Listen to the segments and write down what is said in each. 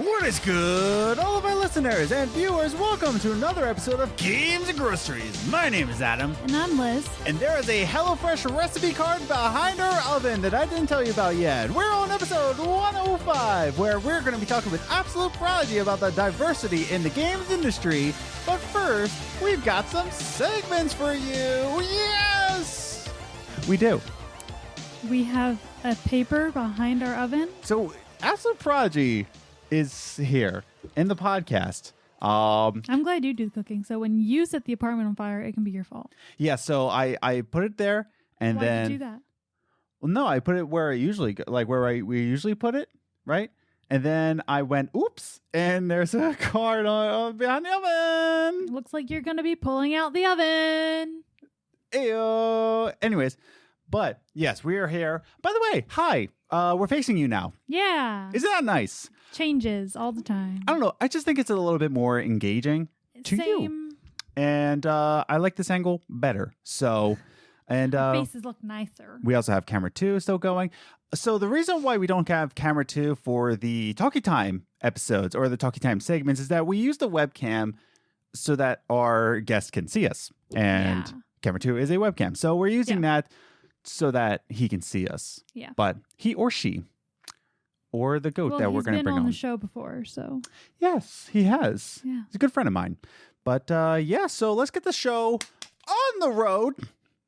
What is good, all of our listeners and viewers? Welcome to another episode of Games and Groceries. My name is Adam. And I'm Liz. And there is a HelloFresh recipe card behind our oven that I didn't tell you about yet. We're on episode 105, where we're going to be talking with AbsoluteProdigy about the diversity in the games industry. But first, we've got some segments for you. Yes! We do. We have a paper behind our oven. So, AbsoluteProdigy is here in the podcast. I'm glad you do the cooking. So when you set the apartment on fire, it can be your fault. Yeah, so I put it there, and Why then did you do that? Well, no, I put it where I usually we usually put it, right? And then I went, oops, and there's a card on behind the oven. Looks like you're going to be pulling out the oven. Ayo. Anyways, but yes, we are here. By the way, hi. We're facing you now. Yeah. Isn't that nice? Changes all the time. I don't know. I just think it's a little bit more engaging to you. And I like this angle better. So, and our faces look nicer. We also have camera 2 still going. So the reason why we don't have camera 2 for the Talkie Time episodes or the Talkie Time segments is that we use the webcam so that our guests can see us. And camera 2 is a webcam. So we're using that so that he can see us. Yeah. But he or she or the goat that we're going to bring on. He's been on the show before, so. Yes, he has. Yeah. He's a good friend of mine. But so let's get the show on the road.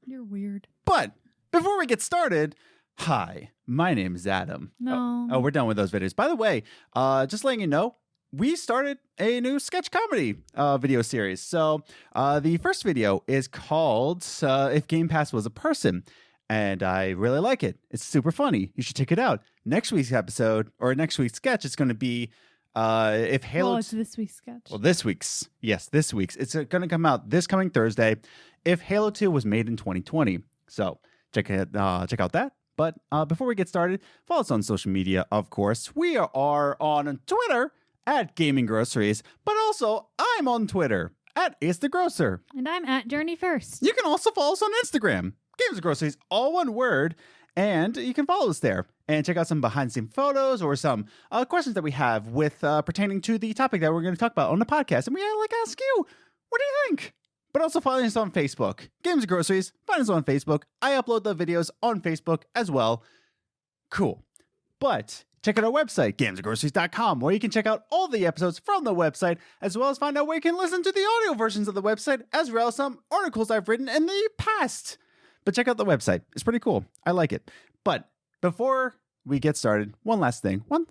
You're weird. But before we get started, hi, my name is Adam. No. Oh, we're done with those videos. By the way, just letting you know, we started a new sketch comedy video series. So the first video is called If Game Pass Was a Person. And I really like it. It's super funny. You should check it out. Next week's episode, or next week's sketch, is going to be if Halo... Well, it's this week's sketch. Well, this week's. Yes, this week's. It's going to come out this coming Thursday. If Halo 2 was made in 2020. So check out that. But before we get started, follow us on social media, of course. We are on Twitter at Gaming Groceries. But also, I'm on Twitter at Ace the Grocer. And I'm at Journey First. You can also follow us on Instagram. Games and Groceries, all one word, and you can follow us there and check out some behind-the-scenes photos or some questions that we have with pertaining to the topic that we're going to talk about on the podcast. And we ask you, what do you think? But also follow us on Facebook, Games and Groceries. Find us on Facebook. I upload the videos on Facebook as well. Cool. But check out our website, gamesandgroceries.com, where you can check out all the episodes from the website, as well as find out where you can listen to the audio versions of the website, as well as some articles I've written in the past. But check out the website. It's pretty cool. I like it. But before we get started, one last thing. One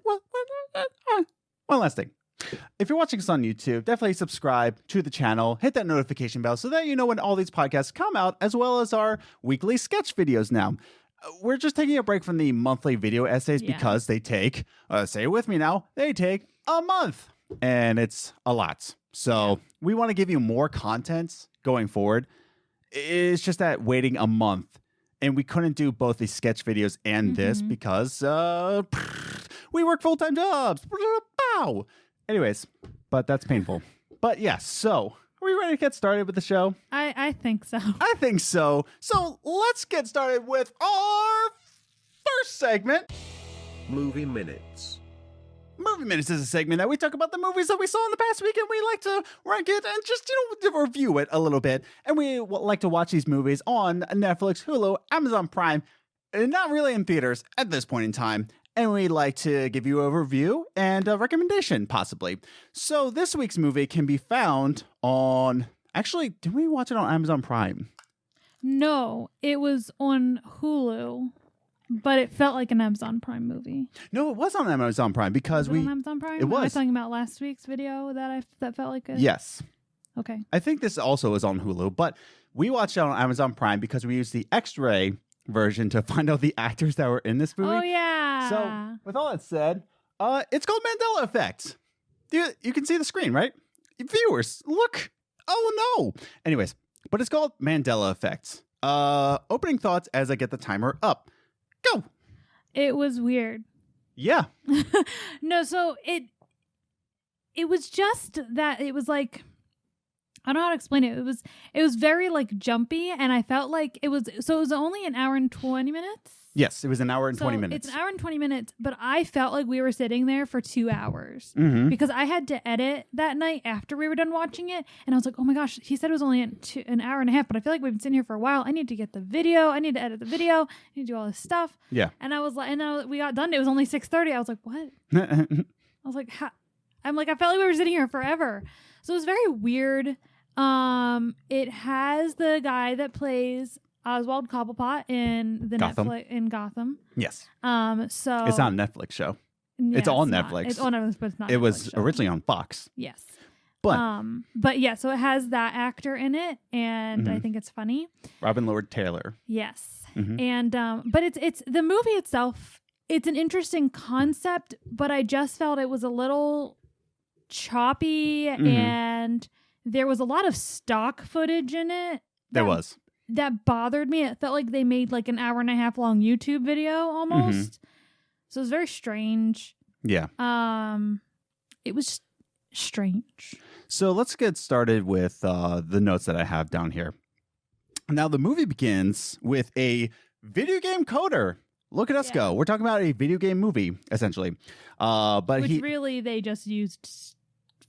last thing. If you're watching us on YouTube, definitely subscribe to the channel. Hit that notification bell so that you know when all these podcasts come out, as well as our weekly sketch videos now. We're just taking a break from the monthly video essays because they take, say it with me now, they take a month. And it's a lot. So we want to give you more content going forward. It's just that waiting a month, and we couldn't do both the sketch videos and this because we work full-time jobs. Bow. Anyways, but that's painful. But yes, so are we ready to get started with the show? I think so. I think so. So let's get started with our first segment. Movie Minutes. Movie Minutes is a segment that we talk about the movies that we saw in the past week, and we like to rank it and just, review it a little bit. And we like to watch these movies on Netflix, Hulu, Amazon Prime, and not really in theaters at this point in time. And we like to give you a review and a recommendation, possibly. So this week's movie can be found on... Actually, did we watch it on Amazon Prime? No, it was on Hulu. But it felt like an Amazon Prime movie. No, it was on Amazon Prime because was it on Amazon Prime? It was. Am I talking about last week's video that felt like a... Yes. Okay. I think this also is on Hulu, but we watched it on Amazon Prime because we used the X-ray version to find out the actors that were in this movie. Oh, yeah. So, with all that said, it's called Mandela Effect. You can see the screen, right? Viewers, look. Oh, no. Anyways, but it's called Mandela Effect. Opening thoughts as I get the timer up. Go. It was weird. Yeah. No, so it was just that it was like, I don't know how to explain it. It was very like jumpy, and I felt like it was only an hour and 20 minutes. Yes, it was an hour and 20 So minutes. It's an hour and 20 minutes, but I felt like we were sitting there for 2 hours Mhm. because I had to edit that night after we were done watching it. And I was like, oh my gosh, he said it was only an hour and a half, but I feel like we've been sitting here for a while. I need to get the video. I need to edit the video. I need to do all this stuff. Yeah. And I was like, and then we got done. It was only 6:30. I was like, what? I was like, I'm like, I felt like we were sitting here forever. So it was very weird. It has the guy that plays Oswald Cobblepot in the Gotham. Netflix in Gotham. Yes. So It's not a Netflix show. yeah, it's on not. Netflix. It's on Netflix, but it's not. It Netflix was show. originally on Fox. Yes. But yeah, so it has that actor in it, and I Mhm. think it's funny. Robin Lord Taylor. Yes. Mhm. And but it's the movie itself. It's an interesting concept, but I just felt it was a little choppy, and there was a lot of stock footage in it. There was. That bothered me. It felt like they made like an hour and a half long YouTube video almost. So it was very strange. Yeah. It was strange. So let's get started with the notes that I have down here. Now, the movie begins with a video game coder. Look at us Yeah. go. We're talking about a video game movie, essentially. But Which he really they just used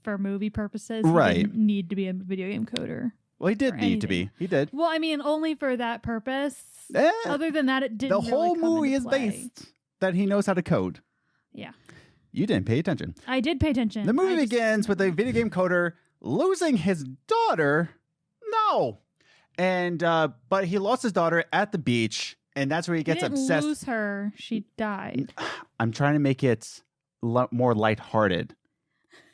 for movie purposes. He Right. didn't need to be a video game coder. well, he did or need to be. anything. He did. Well, I mean, only for that purpose. Eh, Other than that, it didn't. the really whole come movie into is play. based that he knows how to code. Yeah, You didn't pay attention. I did pay attention. The movie I just- begins with a video game coder losing his daughter. No. And but he lost his daughter at the beach, and that's where he gets didn't obsessed. lose her. She died. I'm trying to make it more lighthearted.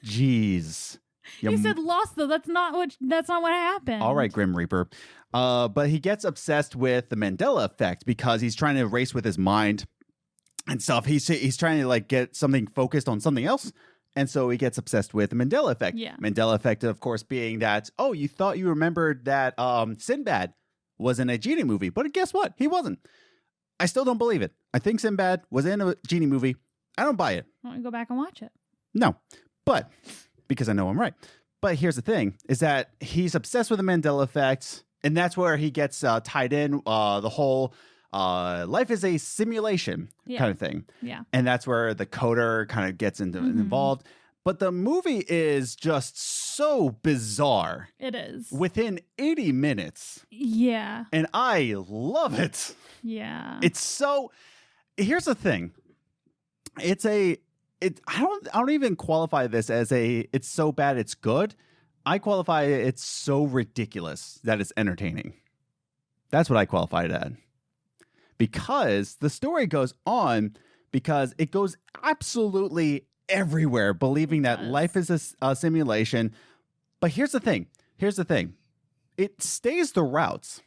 Jeez. You said lost though. That's not what happened. All right, Grim Reaper. But he gets obsessed with the Mandela Effect because he's trying to race with his mind and stuff. He's trying to like get something focused on something else. And so he gets obsessed with the Mandela Effect. Yeah. Mandela Effect, of course, being that, oh, you thought you remembered that Sinbad was in a genie movie. But guess what? He wasn't. I still don't believe it. I think Sinbad was in a genie movie. I don't buy it. Why don't we go back and watch it? No. But because I know I'm right. But here's the thing, is that he's obsessed with the Mandela Effect. And that's where he gets tied in the whole life is a simulation kind of thing. Yeah. And that's where the coder kind of gets involved. But the movie is just so bizarre It is. within 80 minutes. Yeah. And I love it. Yeah. It's so. Here's the thing. I don't even qualify this as it's so bad it's good. I qualify it's so ridiculous that it's entertaining. That's what I qualify it at. Because the story goes on, because it goes absolutely everywhere, believing that life is a simulation. But here's the thing. It stays the routes.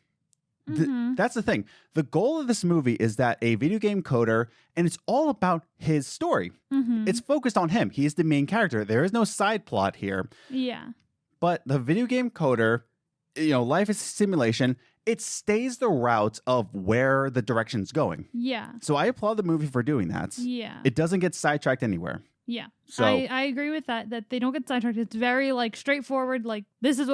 That's the thing. The goal of this movie is that a video game coder, and it's all about his story. It's focused on him. He's the main character. There is no side plot here. Yeah. But the video game coder, life is a simulation. It stays the route of where the direction's going. Yeah. So I applaud the movie for doing that. Yeah. It doesn't get sidetracked anywhere. Yeah. So I agree with that they don't get sidetracked. It's very like straightforward, like this is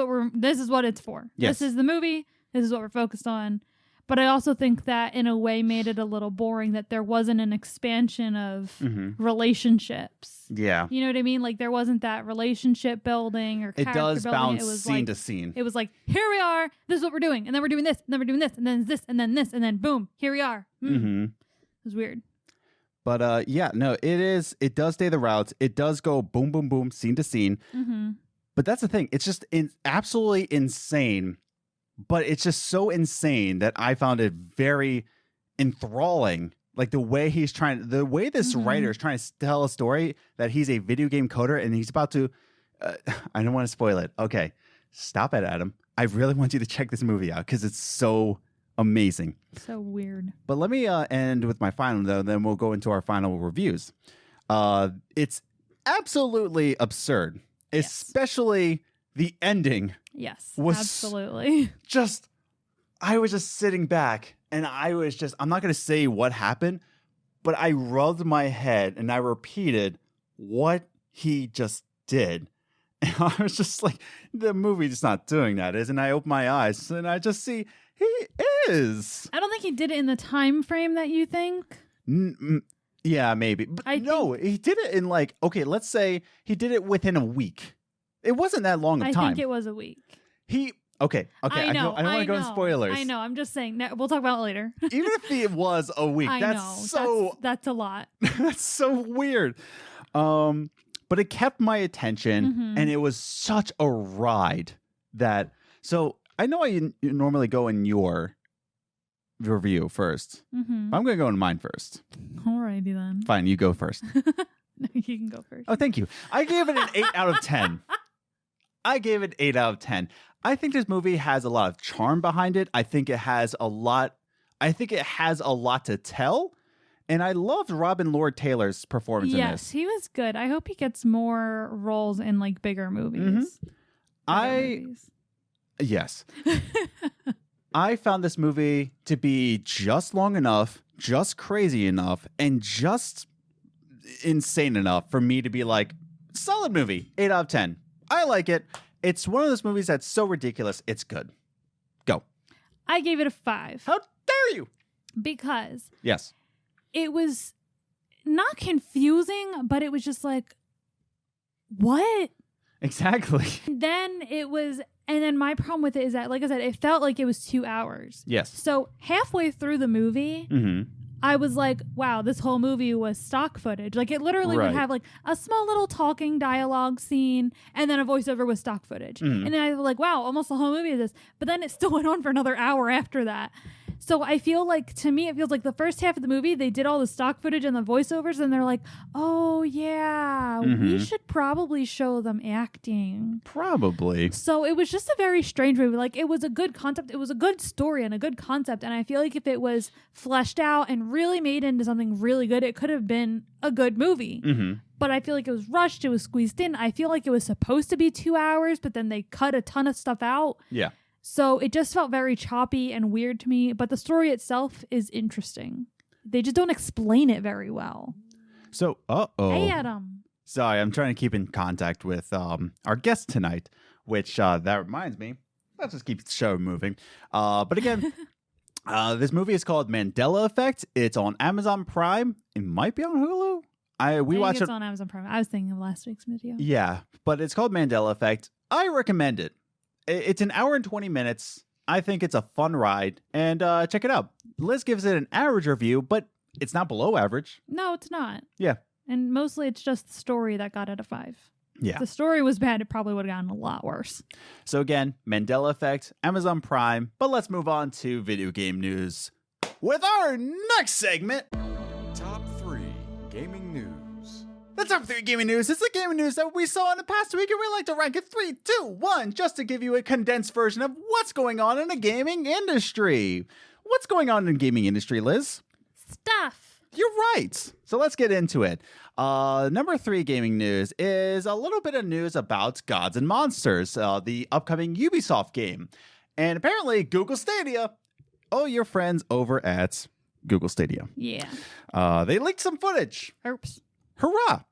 what it's for. Yes. This is the movie. This is what we're focused on. But I also think that in a way made it a little boring that there wasn't an expansion of relationships. yeah, You know what I mean? Like there wasn't that relationship building or it character does building. bounce It was scene like, to scene. It was like, here we are, this is what we're doing, and then we're doing this, and then we're doing this, and then this, and then this, and then boom, here we are. It was weird. But it does stay the routes. It does go boom, boom, boom, scene to scene. But that's the thing. It's just absolutely insane. But it's just so insane that I found it very enthralling. Like the way this writer is trying to tell a story that he's a video game coder and he's about to, I don't want to spoil it. Okay, stop it, Adam. I really want you to check this movie out because it's so amazing. So weird. But let me end with my final, though, then we'll go into our final reviews. It's absolutely absurd, especially the ending. Yes, Was absolutely. I was just sitting back and I'm not going to say what happened, but I rubbed my head and I repeated what he just did. And I was just like, the movie's just not doing that, and I open my eyes and I just see He is. I don't think he did it in the time frame that you think. Yeah, maybe. But he did it in like, okay, let's say he did it within a week. It wasn't that long of time. I think it was a week. Okay. I don't want to go into spoilers. I know. I'm just saying. We'll talk about it later. Even if it was a week, that's a lot. That's so weird. But it kept my attention, and it was such a ride that. So I know you normally go in your review first. I'm going to go in mine first. Alrighty then. Fine, you go first. No, you can go first. Oh, thank you. I gave it an 8 out of 10. I gave it 8 out of 10. I think this movie has a lot of charm behind it. I think it has a lot to tell. And I loved Robin Lord Taylor's performance in this. Yes, he was good. I hope he gets more roles in like bigger movies. Yes. I found this movie to be just long enough, just crazy enough, and just insane enough for me to be like, solid movie, 8 out of 10. I like it. It's one of those movies that's so ridiculous, it's good. Go. I gave it a 5. How dare you? Because yes, it was not confusing, but it was just like, what? Exactly. And then my problem with it is that, like I said, it felt like it was 2 hours. Yes. So halfway through the movie, I was like, wow, this whole movie was stock footage. Like, it literally would have like a small little talking dialogue scene and then a voiceover with stock footage. And then I was like, wow, almost the whole movie is this. But then it still went on for another hour after that. So I feel like, to me, it feels like the first half of the movie, they did all the stock footage and the voiceovers, and they're like, oh, yeah, we should probably show them acting. Probably. So it was just a very strange movie. Like, it was a good concept. It was a good story and a good concept. And I feel like if it was fleshed out and really made into something really good, it could have been a good movie. But I feel like it was rushed. It was squeezed in. I feel like it was supposed to be 2 hours, but then they cut a ton of stuff out. Yeah. So it just felt very choppy and weird to me, but the story itself is interesting. They just don't explain it very well. So, Hey, Adam. Sorry, I'm trying to keep in contact with our guest tonight, which that reminds me, let's just keep the show moving. But again, this movie is called Mandela Effect. It's on Amazon Prime. It might be on Hulu. We watched it on Amazon Prime. I was thinking of last week's video. Yeah, but it's called Mandela Effect. I recommend it. It's an hour and 20 minutes. I think it's a fun ride. And check it out. Liz gives it an average review, but it's not below average. No, it's not. Yeah. And mostly it's just the story that got it a 5. Yeah. If the story was bad, it probably would have gotten a lot worse. So again, Mandela Effect, Amazon Prime. But let's move on to video game news with our next segment. Top 3 Gaming News. The top 3 gaming news is the gaming news that we saw in the past week, and we like to rank it 3, 2, 1, just to give you a condensed version of what's going on in the gaming industry. What's going on in the gaming industry, Liz? Stuff. You're right. So let's get into it. Number 3 gaming news is a little bit of news about Gods and Monsters, the upcoming Ubisoft game. And apparently Google Stadia, your friends over at Google Stadia. Yeah. They leaked some footage. Oops. Hurrah!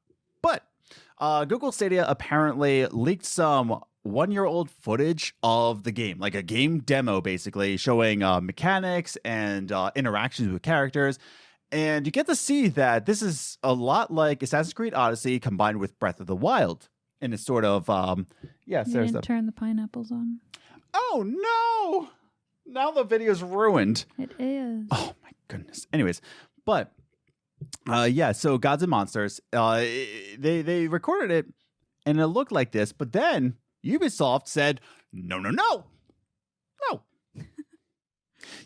But Google Stadia apparently leaked some 1-year-old footage of the game, like a game demo, basically, showing mechanics and interactions with characters. And you get to see that this is a lot like Assassin's Creed Odyssey combined with Breath of the Wild. And it's sort of, yes, you there's didn't turn the pineapples on. Oh, no! Now the video's ruined. It is. Oh, my goodness. Anyways, but... so Gods and Monsters, they recorded it and it looked like this, but then Ubisoft said, no.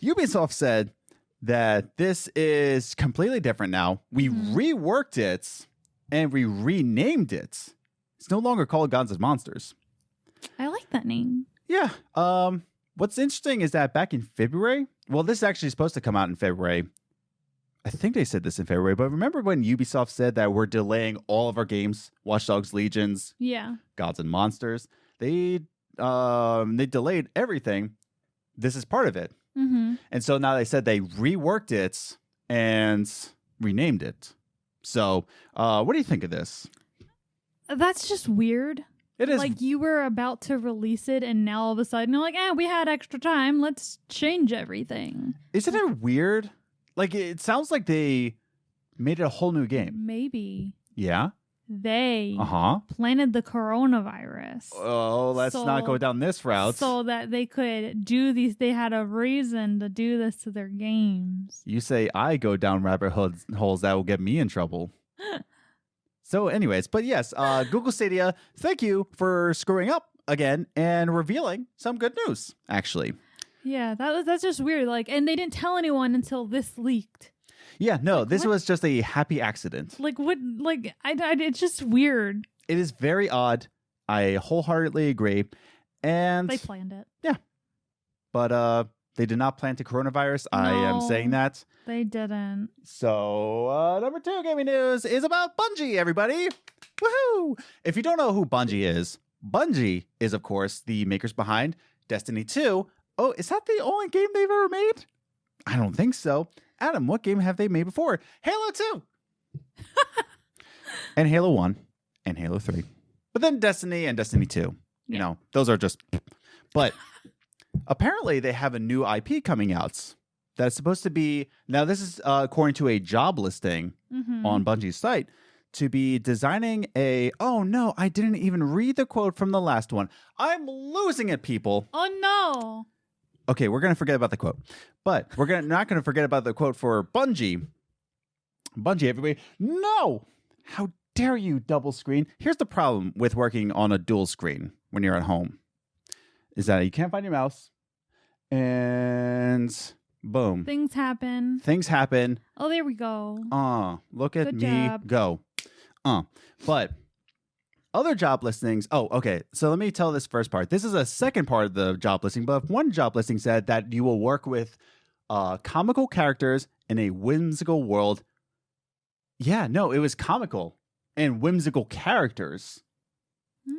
Ubisoft said that this is completely different now. We reworked it and we renamed it. It's no longer called Gods and Monsters. I like that name. Yeah. What's interesting is that back in February, well, this is actually supposed to come out in February. I think they said this in February, but remember when Ubisoft said that we're delaying all of our games, Watch Dogs Legions, Gods and Monsters? They delayed everything. This is part of it. And so now they said they reworked it and renamed it. So what do you think of this? That's just weird. It is. Like you were about to release it, and now all of a sudden you're like, we had extra time. Let's change everything. Isn't it weird? Like, it sounds like they made it a whole new game. Maybe Yeah? they Uh-huh. planted the coronavirus. Oh, let's not go down this route. So that they could do these. They had a reason to do this to their games. You say I go down rabbit holes that will get me in trouble. So anyways, but yes, Google Stadia, thank you for screwing up again and revealing some good news, actually. Yeah, that's just weird. Like, and they didn't tell anyone until this leaked. Yeah, no, Like, this what? was just a happy accident. Like, what? Like, it's just weird. It is very odd. I wholeheartedly agree. And They planned it. but they did not plant the coronavirus. I am No. saying that. They didn't. So, number 2 gaming news is about Bungie, everybody. Woohoo! If you don't know who Bungie is, of course, the makers behind Destiny 2. Oh, is that the only game they've ever made? I don't think so. Adam, what game have they made before? Halo 2! And Halo 1 and Halo 3. But then Destiny and Destiny 2. You Yeah. know, those are just... But apparently they have a new IP coming out that's supposed to be... Now, this is according to a job listing Mm-hmm. on Bungie's site, to be designing a... Oh, no, I didn't even read the quote from the last one. I'm losing it, people. Oh no! Okay, we're going to forget about the quote. But we're not going to forget about the quote for Bungie. Bungie, everybody. No! How dare you double screen? Here's the problem with working on a dual screen when you're at home. Is that you can't find your mouse. And boom. Things happen. Things happen. Oh, there we go. Look at Good me job. go. But other job listings. Oh, okay. So let me tell this first part. This is a second part of the job listing, but one job listing said that you will work with comical characters in a whimsical world. Yeah, no, it was comical and whimsical characters.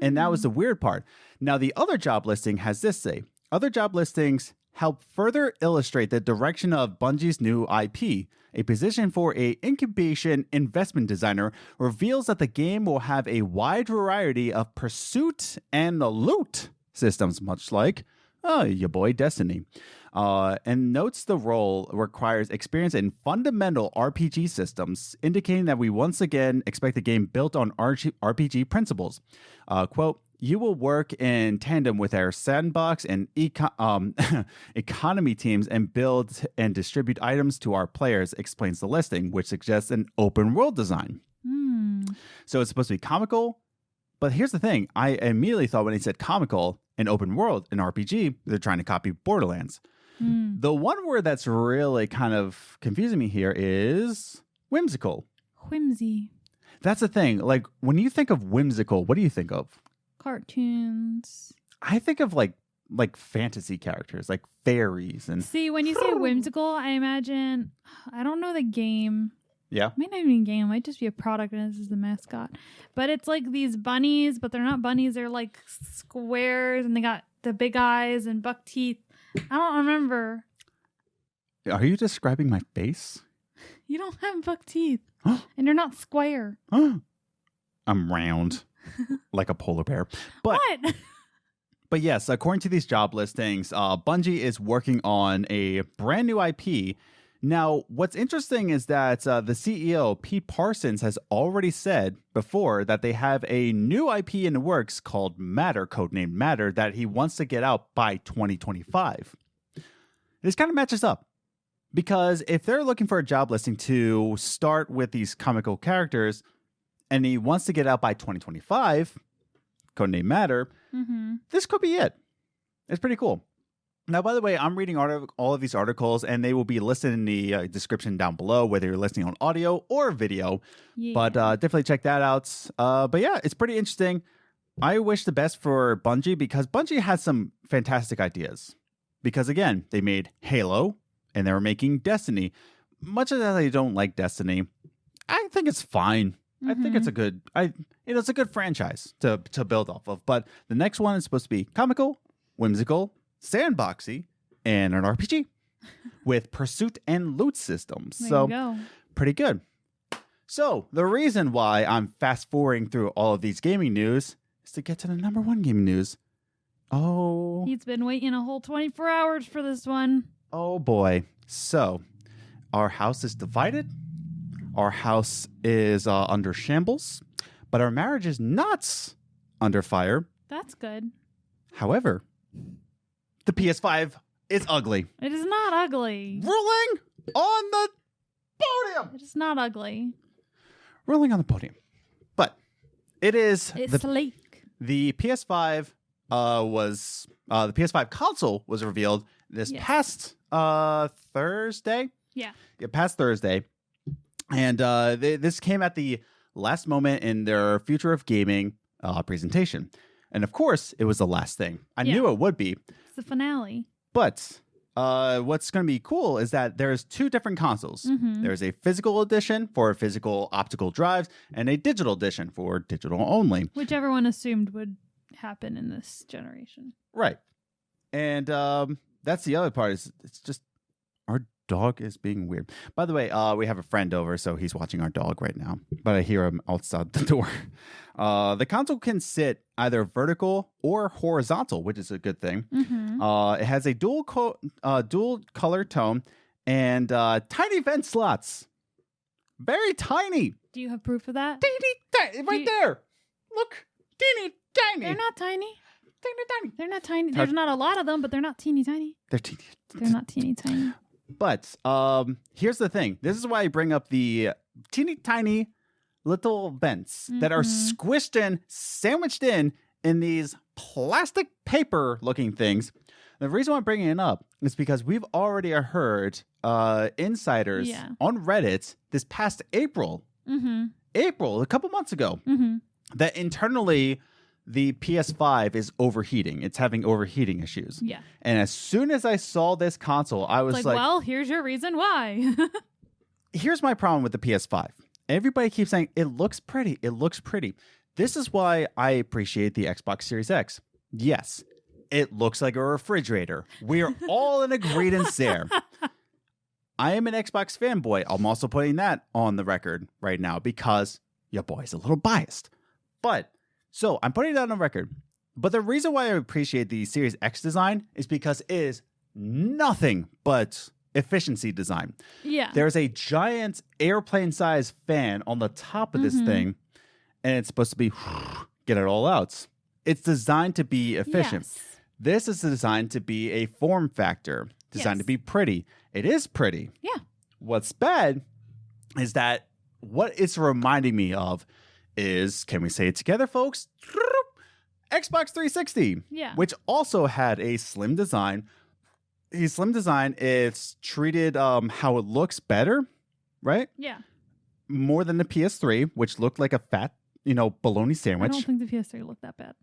And that was the weird part. Now, the other job listing has this say, other job listings help further illustrate the direction of Bungie's new IP. A position for a incubation investment designer reveals that the game will have a wide variety of pursuit and loot systems, much like your boy Destiny. And notes the role requires experience in fundamental RPG systems, indicating that we once again expect a game built on RPG principles. Quote, you will work in tandem with our sandbox and economy teams and build and distribute items to our players, explains the listing, which suggests an open world design. So it's supposed to be comical. But here's the thing. I immediately thought when he said comical and open world in RPG, they're trying to copy Borderlands. The one word that's really kind of confusing me here is whimsical. Whimsy. That's the thing. Like, when you think of whimsical, what do you think of? Cartoons. I think of like fantasy characters, like fairies and... See, when you say whimsical, I imagine, I don't know the game. Yeah. It might not even a game. It might just be a product and this is the mascot. But it's like these bunnies, but they're not bunnies. They're like squares and they got the big eyes and buck teeth. I don't remember. Are you describing my face? You don't have buck teeth. And you're not square. I'm round, like a polar bear. But, What? But yes, according to these job listings, Bungie is working on a brand new IP. Now, what's interesting is that the CEO, Pete Parsons, has already said before that they have a new IP in the works called Matter, codenamed Matter, that he wants to get out by 2025. This kind of matches up. Because if they're looking for a job listing to start with these comical characters, and he wants to get out by 2025, codename Matter, this could be it. It's pretty cool. Now, by the way, I'm reading all of these articles, and they will be listed in the description down below, whether you're listening on audio or video. Yeah. But definitely check that out. But yeah, it's pretty interesting. I wish the best for Bungie, because Bungie has some fantastic ideas. Because again, they made Halo, and they were making Destiny. Much as I don't like Destiny, I think it's fine. I think it's a good, it's a good franchise to build off of. But the next one is supposed to be comical, whimsical, sandboxy, and an RPG with pursuit and loot systems. There So you go. pretty good. So the reason why I'm fast forwarding through all of these gaming news is to get to the number one gaming news. Oh. He's been waiting a whole 24 hours for this one. Oh boy. So, our house is divided. Our house is under shambles. But our marriage is not under fire. That's good. However, the PS5 is ugly. It is not ugly. Ruling on the podium. It is not ugly. Ruling on the podium. But it is It's sleek. the PS5 was the PS5 console was revealed this past Thursday. Yeah. Past Thursday. And this came at the last moment in their Future of Gaming presentation. And of course, it was the last thing. I knew it would be. It's the finale. But what's going to be cool is that there's two different consoles. Mm-hmm. There's a physical edition for physical optical drives and a digital edition for digital only. Which everyone assumed would happen in this generation. Right. And that's the other part is it's just our dog is being weird. By the way, we have a friend over, so he's watching our dog right now. But I hear him outside the door. The console can sit either vertical or horizontal, which is a good thing. Mm-hmm. It has a dual color tone and tiny vent slots. Very tiny. Do you have proof of that? Teeny, right there. Look, teeny tiny. They're not tiny. Teeny tiny. They're not tiny. There's not a lot of them, but they're not teeny tiny. They're teeny. They're not teeny tiny. But here's the thing. This is why I bring up the teeny tiny little vents that are squished in, sandwiched in these plastic paper looking things. The reason why I'm bringing it up is because we've already heard insiders on Reddit this past April, a couple months ago, that internally the PS5 is overheating. It's having overheating issues. Yeah. And as soon as I saw this console, I was like, well, here's your reason why. Here's my problem with the PS5. Everybody keeps saying, it looks pretty. It looks pretty. This is why I appreciate the Xbox Series X. Yes, it looks like a refrigerator. We are all in agreement there. I am an Xbox fanboy. I'm also putting that on the record right now because your boy's a little biased. But so I'm putting that on the record. But the reason why I appreciate the Series X design is because it is nothing but efficiency design. Yeah. There's a giant airplane-sized fan on the top of this thing, and it's supposed to be get it all out. It's designed to be efficient. Yes. This is designed to be a form factor, designed to be pretty. It is pretty. Yeah. What's bad is that what it's reminding me of is, can we say it together, folks? Xbox 360, which also had a slim design. It's treated how it looks better, right? Yeah. More than the PS3, which looked like a fat, bologna sandwich. I don't think the PS3 looked that bad.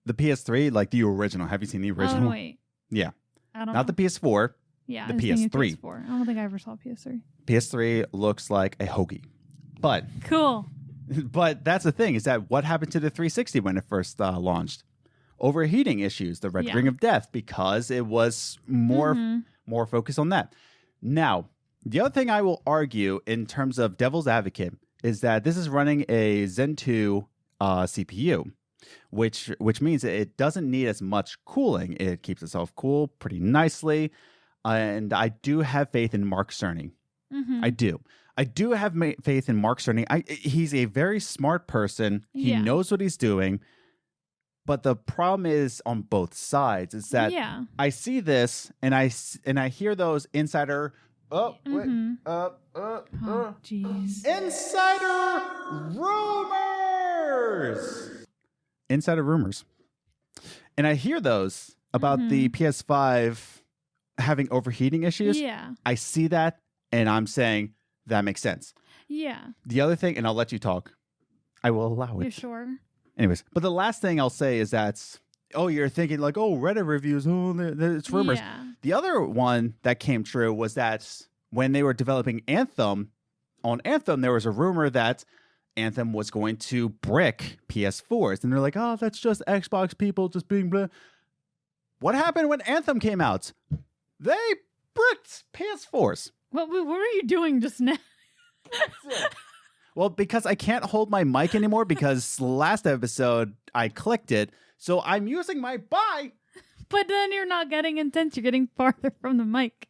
The PS3, like the original. Have you seen the original? Oh, wait. Yeah. I don't Not know. the PS4. Yeah, the I was thinking PS3. PS4. I don't think I ever saw PS3. PS3 looks like a hoagie. But Cool. But that's the thing, is that what happened to the 360 when it first launched? Overheating issues, the red ring of death, because it was more focused on that. Now, the other thing I will argue in terms of devil's advocate is that this is running a Zen 2 CPU, which means it doesn't need as much cooling. It keeps itself cool pretty nicely. And I do have faith in Mark Cerny. I do. I do have faith in Mark Cerny. He's a very smart person. He knows what he's doing. But the problem is on both sides is that I see this and I hear those insider Jeez. Insider rumors. And I hear those about the PS5 having overheating issues. Yeah. I see that and I'm saying that makes sense. Yeah. The other thing, and I'll let you talk. I will allow it. You're sure? Anyways, but the last thing I'll say is that, you're thinking like, Reddit reviews, it's rumors. Yeah. The other one that came true was that when they were developing Anthem, on Anthem, there was a rumor that Anthem was going to brick PS4s. And they're like, that's just Xbox people just being blah. What happened when Anthem came out? They bricked PS4s. What were you doing just now? Well, because I can't hold my mic anymore because last episode I clicked it. So I'm using my bye. But then you're not getting intense. You're getting farther from the mic.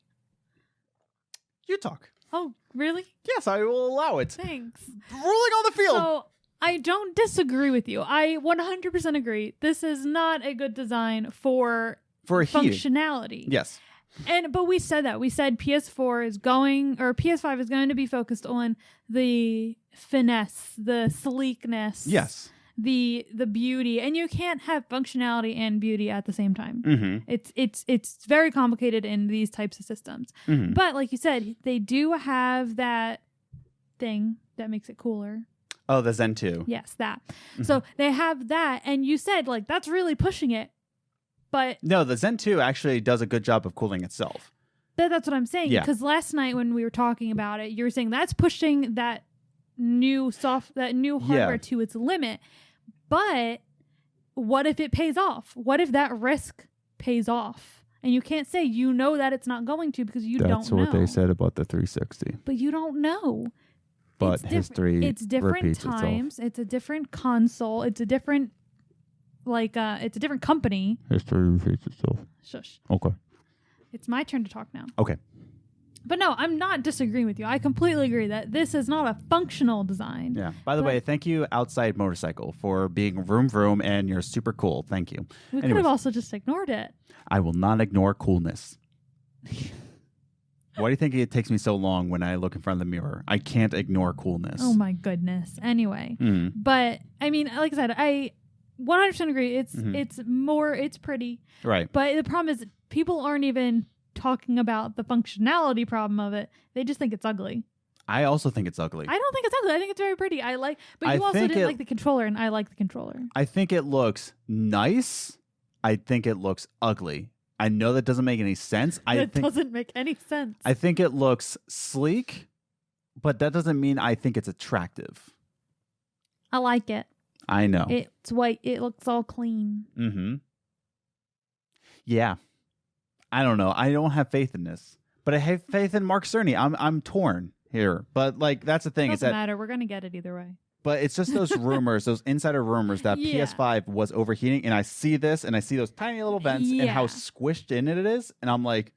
You talk. Oh, really? Yes, I will allow it. Thanks. Rolling on the field. So I don't disagree with you. I 100% agree. This is not a good design for heating. functionality. Yes. But we said that. We said PS5 is going to be focused on the finesse, the sleekness. Yes. The beauty, and you can't have functionality and beauty at the same time. Mm-hmm. It's very complicated in these types of systems. Mm-hmm. But like you said, they do have that thing that makes it cooler. Oh, the Zen 2. Yes, that. Mm-hmm. So they have that, and you said like that's really pushing it. But no, the Zen 2 actually does a good job of cooling itself. That's what I'm saying. Yeah. Because last night when we were talking about it, you were saying that's pushing that new hardware to its limit. But what if it pays off? What if that risk pays off? And you can't say that it's not going to because don't know. That's what they said about the 360. But you don't know. But history it's different repeats times. itself. It's a different console. It's a different it's a different company. History repeats itself. Shush. Okay. It's my turn to talk now. Okay. But no, I'm not disagreeing with you. I completely agree that this is not a functional design. Yeah. By the way, thank you, Outside Motorcycle, for being vroom vroom, and you're super cool. Thank you. We could have also just ignored it. I will not ignore coolness. Why do you think it takes me so long when I look in front of the mirror? I can't ignore coolness. Oh my goodness. Anyway. Mm. But I mean, like I said, I 100% agree. It's pretty. Right. But the problem is people aren't even talking about the functionality problem of it. They just think it's ugly. I also think it's ugly. I don't think it's ugly. I think it's very pretty. But I you also think didn't like the controller, and I like the controller. I think it looks nice. I think it looks ugly. I know that doesn't make any sense. Doesn't make any sense. I think it looks sleek, but that doesn't mean I think it's attractive. I like it. I know. It's white. It looks all clean. Mm-hmm. Yeah. I don't know. I don't have faith in this, but I have faith in Mark Cerny. I'm torn here, but that's the thing. Doesn't matter. We're gonna get it either way. But it's just those rumors, those insider rumors that PS5 was overheating, and I see this, and I see those tiny little vents and how squished in it is, and I'm like,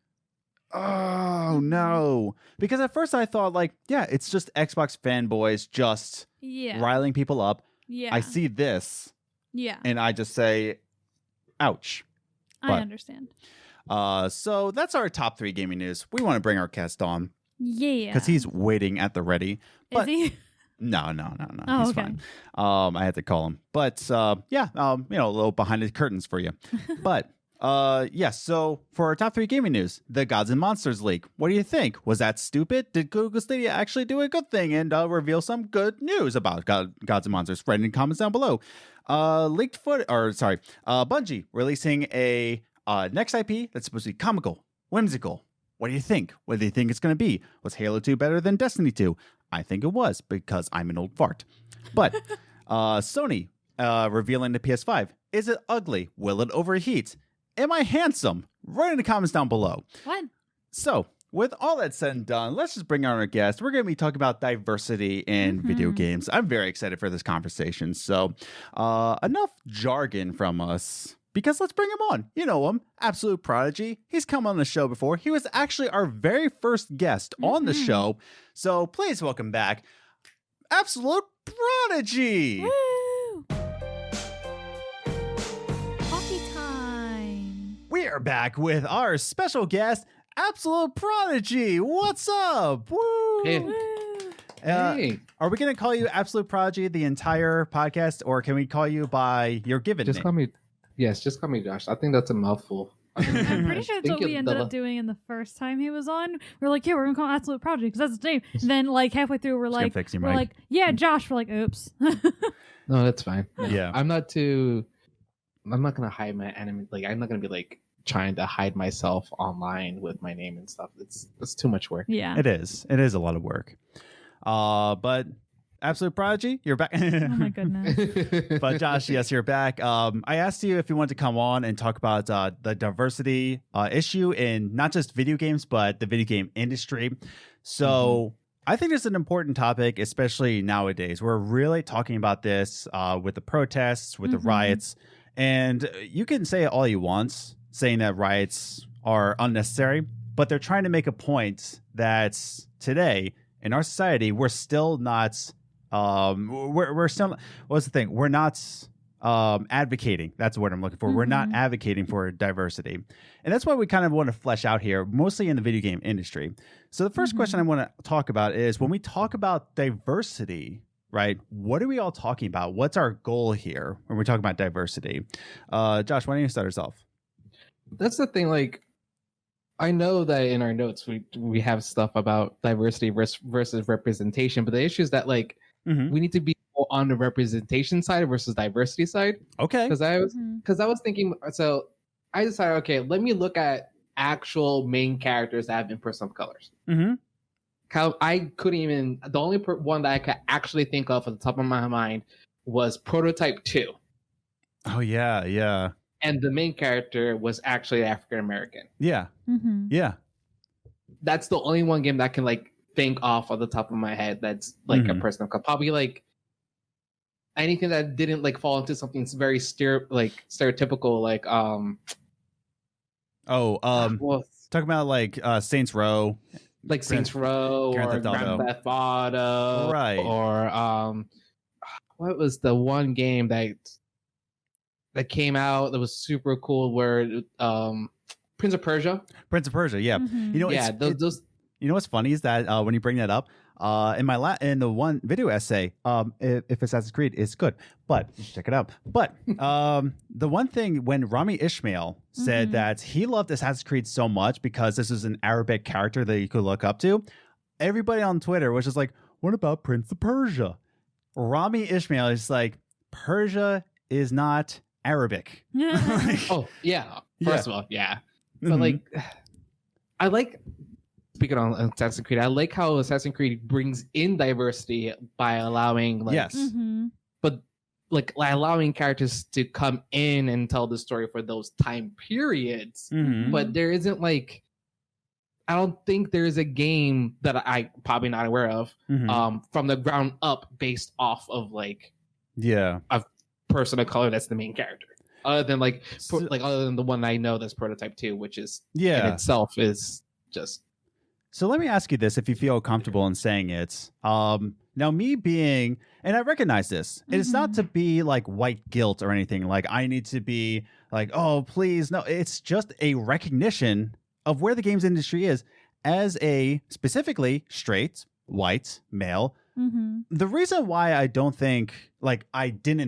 oh no, because at first I thought it's just Xbox fanboys just riling people up. Yeah, I see this. Yeah, and I just say, ouch. I understand. So that's our top 3 gaming news. We want to bring our guest on. Yeah. Because he's waiting at the ready. But is he? No. Oh, he's okay. fine. I had to call him. But a little behind the curtains for you. But so for our top 3 gaming news, the Gods and Monsters leak. What do you think? Was that stupid? Did Google Stadia actually do a good thing and reveal some good news about Gods and Monsters? Write in comments down below. Bungie releasing a next IP that's supposed to be comical, whimsical. What do you think? What do you think it's going to be? Was Halo 2 better than Destiny 2? I think it was because I'm an old fart. But Sony revealing the PS5. Is it ugly? Will it overheat? Am I handsome? Write in the comments down below. What? So, with all that said and done, let's just bring on our guest. We're going to be talking about diversity in video games. I'm very excited for this conversation. So, enough jargon from us. Because let's bring him on. You know him, Absolute Prodigy. He's come on the show before. He was actually our very first guest on the show. So please welcome back Absolute Prodigy. Woo! Coffee time. We are back with our special guest, Absolute Prodigy. What's up? Woo! Hey. Woo! Hey. Are we going to call you Absolute Prodigy the entire podcast, or can we call you by your given Just name? just call me Josh. I think that's a mouthful. I'm pretty sure that's what we ended up doing in the first time he was on. We're like, yeah, we're gonna call him Absolute Prodigy because that's his name. And then halfway through, we're like, yeah, Josh. We're like, oops. No, that's fine. Yeah. I'm not gonna hide my enemy. I'm not gonna be trying to hide myself online with my name and stuff. It's too much work. Yeah, it is. It is a lot of work. But Absolute Prodigy, you're back. Oh my goodness. But Josh, yes, you're back. I asked you if you wanted to come on and talk about the diversity issue in not just video games, but the video game industry. So I think it's an important topic, especially nowadays. We're really talking about this with the protests, with the riots, and you can say all you want, saying that riots are unnecessary, but they're trying to make a point that today in our society we're still not. We're still. What's the thing? We're not advocating. That's what I'm looking for. We're not advocating for diversity, and that's what we kind of want to flesh out here, mostly in the video game industry. So the first question I want to talk about is when we talk about diversity, right? What are we all talking about? What's our goal here when we're talking about diversity? Josh, why don't you start us off? That's the thing. Like, I know that in our notes we have stuff about diversity versus representation, but the issue is that like we need to be on the representation side versus diversity side. Okay. Because I was thinking, so I decided, okay, let me look at actual main characters that have been person of colors. I couldn't even. The only one that I could actually think of at the top of my mind was Prototype 2. Oh yeah. And the main character was actually African American. Yeah. Yeah. That's the only one game that I can like think off the top of my head that's like a person of color. Probably like anything that didn't like fall into something very stereotypical, like talking about like Saints Row, like Saints Row or Grand Theft Auto, right? Or what was the one game that came out that was super cool where Prince of Persia, yeah. You know, yeah, those. You know what's funny is that when you bring that up, in the one video essay, if Assassin's Creed is good, but you should check it out. But the one thing when Rami Ishmael said that he loved Assassin's Creed so much because this is an Arabic character that you could look up to, everybody on Twitter was just like, "What about Prince of Persia?" Rami Ishmael is like, "Persia is not Arabic." Oh yeah, first of all, yeah, but like, I like. Speaking on Assassin's Creed, I like how Assassin's Creed brings in diversity by allowing, like, but like allowing characters to come in and tell the story for those time periods. But there isn't like, I don't think there is a game that I probably not aware of, from the ground up based off of like, a person of color that's the main character. Other than other than the one I know that's Prototype 2, which is in itself is just. So let me ask you this, if you feel comfortable in saying it. Now, me being, and I recognize this, and it's not to be like white guilt or anything. Like I need to be like, oh, please. No, it's just a recognition of where the games industry is as a specifically straight, white, male. The reason why I didn't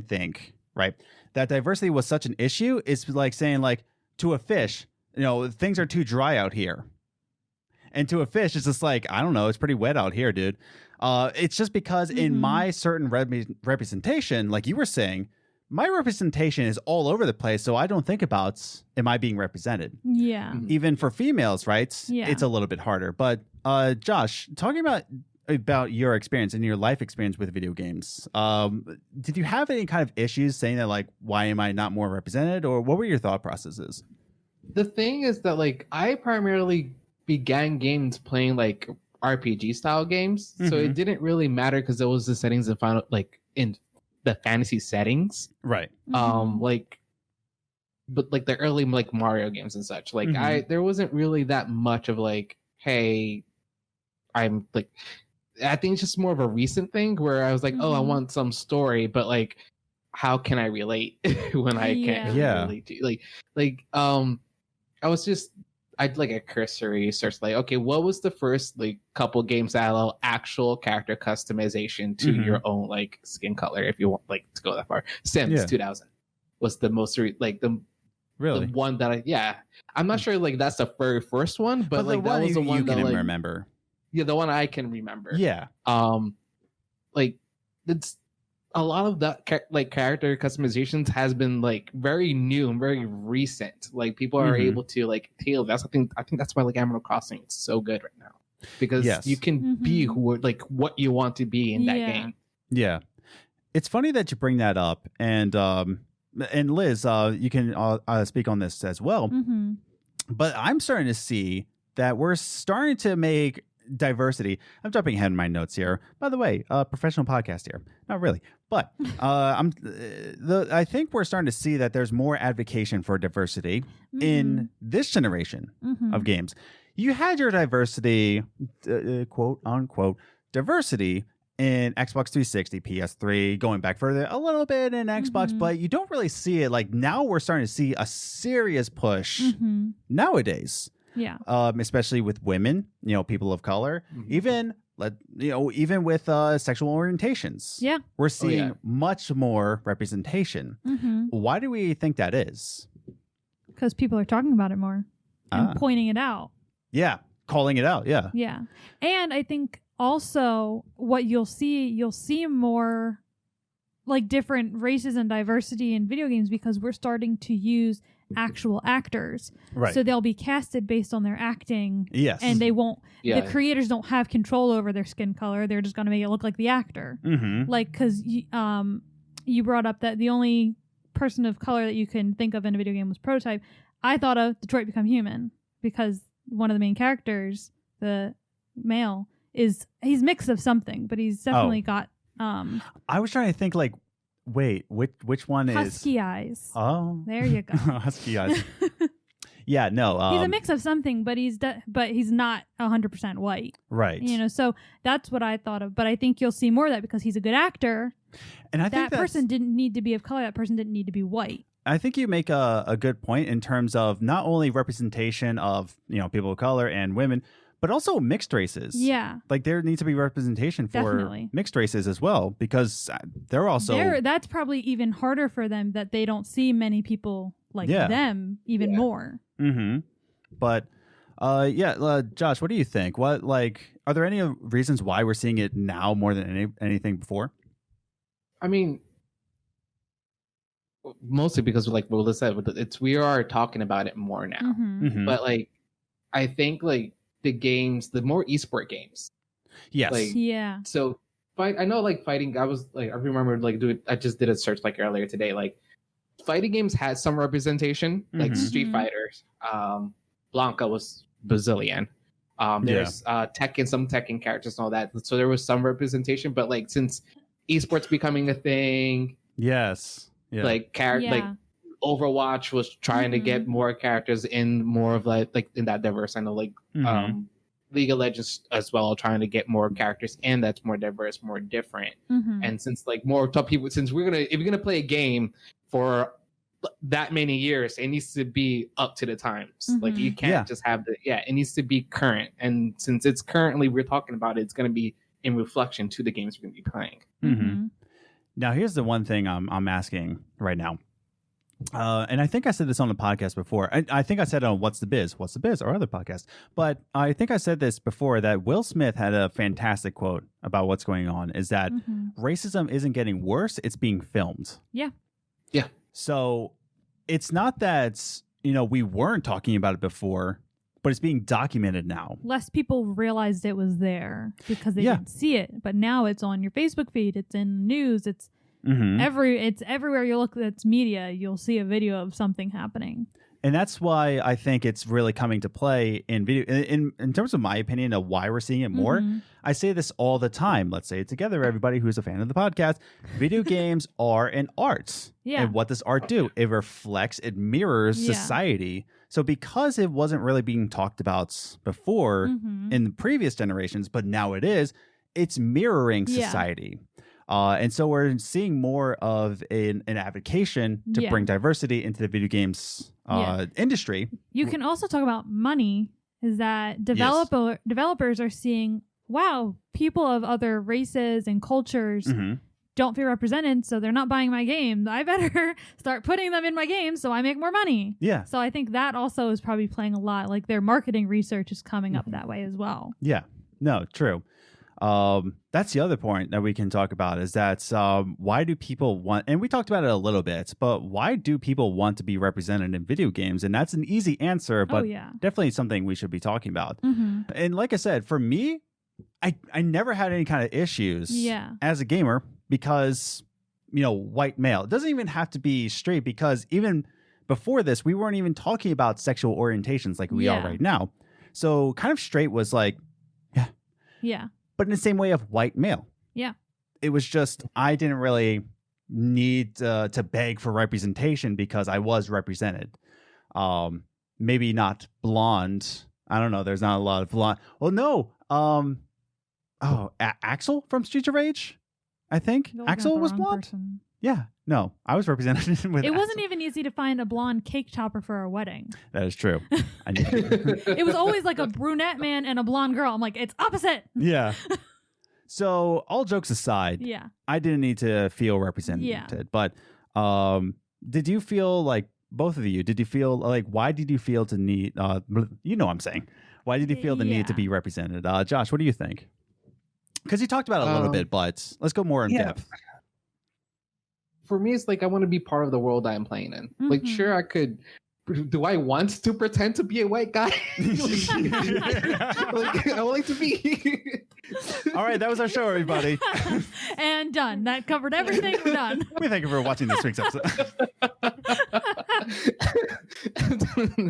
think, right, that diversity was such an issue is like saying like to a fish, you know, things are too dry out here. And to a fish, it's just like, I don't know, it's pretty wet out here, dude. It's just because in my certain representation, like you were saying, my representation is all over the place. So I don't think about, am I being represented? Yeah. Even for females, right? Yeah. It's a little bit harder. But Josh, talking about your experience and your life experience with video games, did you have any kind of issues saying that, like, why am I not more represented? Or what were your thought processes? The thing is that, like, I primarily began games playing like RPG style games, so it didn't really matter because there was the settings and final like in the fantasy settings, right? Like, but like the early like Mario games and such, like there wasn't really that much of like, hey, I'm like, I think it's just more of a recent thing where I was like, oh, I want some story, but like, how can I relate when I can't really relate to like I was just. I did like a cursory search, like, okay, what was the first like couple games that allow actual character customization to your own like skin color, if you want like to go that far? Sims 2000 was the most the one that I'm not sure like that's the very first one, but like that was the one that like, remember. Yeah, the one I can remember. Yeah. Like it's a lot of that like character customizations has been like very new and very recent. Like people are able to like tailor. That's I think that's why like Animal Crossing is so good right now, because you can be like what you want to be in that game. Yeah, it's funny that you bring that up, and Liz, you can speak on this as well. But I'm starting to see that we're starting to make diversity. I'm jumping ahead in my notes here. By the way, professional podcast here. Not really, but I think we're starting to see that there's more advocacy for diversity in this generation of games. You had your diversity, quote unquote, diversity in Xbox 360, PS3, going back further a little bit in Xbox, but you don't really see it. Like now we're starting to see a serious push nowadays. Yeah. Especially with women, people of color, even with sexual orientations. Yeah. We're seeing much more representation. Why do we think that is? Because people are talking about it more and pointing it out. Yeah. Calling it out. Yeah. Yeah. And I think also what you'll see more like different races and diversity in video games because we're starting to use actual actors. Right. So they'll be casted based on their acting. Yes. And they won't, the creators don't have control over their skin color. They're just going to make it look like the actor. Like, because you brought up that the only person of color that you can think of in a video game was Prototype. I thought of Detroit Become Human because one of the main characters, the male, he's mixed of something, but he's definitely got I was trying to think like, wait, which one husky eyes. Oh, there you go. Husky eyes. Yeah, no. He's a mix of something, but he's not 100% white. Right. So that's what I thought of. But I think you'll see more of that because he's a good actor. And I think that person didn't need to be of color. That person didn't need to be white. I think you make a good point in terms of not only representation of people of color and women, but also mixed races. Yeah. Like there needs to be representation for mixed races as well because they're also... That's probably even harder for them that they don't see many people like them even more. But Josh, what do you think? Are there any reasons why we're seeing it now more than anything before? I mean, mostly because like Willa said, we are talking about it more now. But like, I think like the more esport games. Yes. Like, so I know like fighting. I remember like I just did a search like earlier today. Like fighting games had some representation, like Street Fighters. Blanca was Brazilian. There's Tekken, some Tekken characters and all that. So there was some representation, but like since esports becoming a thing, like like Overwatch was trying to get more characters in more of like in that diverse. I know like League of Legends as well, trying to get more characters and that's more diverse, more different. And since like more top people, since if you're gonna play a game for that many years, it needs to be up to the times. Like you can't just have it needs to be current. And since it's currently we're talking about it, it's gonna be in reflection to the games we're gonna be playing. Now here's the one thing I'm asking right now. And I think I said this on the podcast before. I think I said on What's the Biz, our other podcast. But I think I said this before that Will Smith had a fantastic quote about what's going on is that racism isn't getting worse, it's being filmed. Yeah. So it's not that, we weren't talking about it before, but it's being documented now. Less people realized it was there because they didn't see it. But now it's on your Facebook feed, it's in news, it's it's everywhere you look. That's media. You'll see a video of something happening, and that's why I think it's really coming to play in video. In terms of my opinion of why we're seeing it more, I say this all the time. Let's say it together, everybody who's a fan of the podcast. Video games are an art, and what does art do? It reflects, it mirrors society. So because it wasn't really being talked about before in the previous generations, but now it is, it's mirroring society. And so we're seeing more of an advocation to bring diversity into the video games industry. You can also talk about money, is that developers are seeing, wow, people of other races and cultures don't feel represented, so they're not buying my game. I better start putting them in my game so I make more money. Yeah. So I think that also is probably playing a lot. Like their marketing research is coming up that way as well. Yeah. No, true. That's the other point that we can talk about is that why do people want, and we talked about it a little bit, but why do people want to be represented in video games? And that's an easy answer, but definitely something we should be talking about. And like I said, for me, I never had any kind of issues as a gamer because, white male. It doesn't even have to be straight because even before this, we weren't even talking about sexual orientations like we are right now. So kind of straight was like, Yeah. but in the same way of white male. Yeah. It was just, I didn't really need to beg for representation because I was represented. Maybe not blonde. I don't know. There's not a lot of blonde. Well, no. Axel from Streets of Rage, I think. You're looking at Axel the was wrong blonde. person. Yeah. No, I was represented with It Axel. wasn't even easy to find a blonde cake chopper for a wedding. That is true. I knew. It was always like a brunette man and a blonde girl. I'm like, it's opposite. Yeah. So all jokes aside, Yeah. I didn't need to feel represented. Yeah. But did you feel like, both of you, did you feel like, why did you feel to need, you know what I'm saying, why did you feel the need to Yeah. be represented? Josh, what do you think? Because you talked about it a little bit, but let's go more in depth. For me, it's like I want to be part of the world I'm playing in. Like, Mhm. sure, I could. Do I want to pretend to be a white guy? Like, I would like to be. All right, that was our show, everybody. And done. That covered everything. We're done. We thank you for watching this week's episode.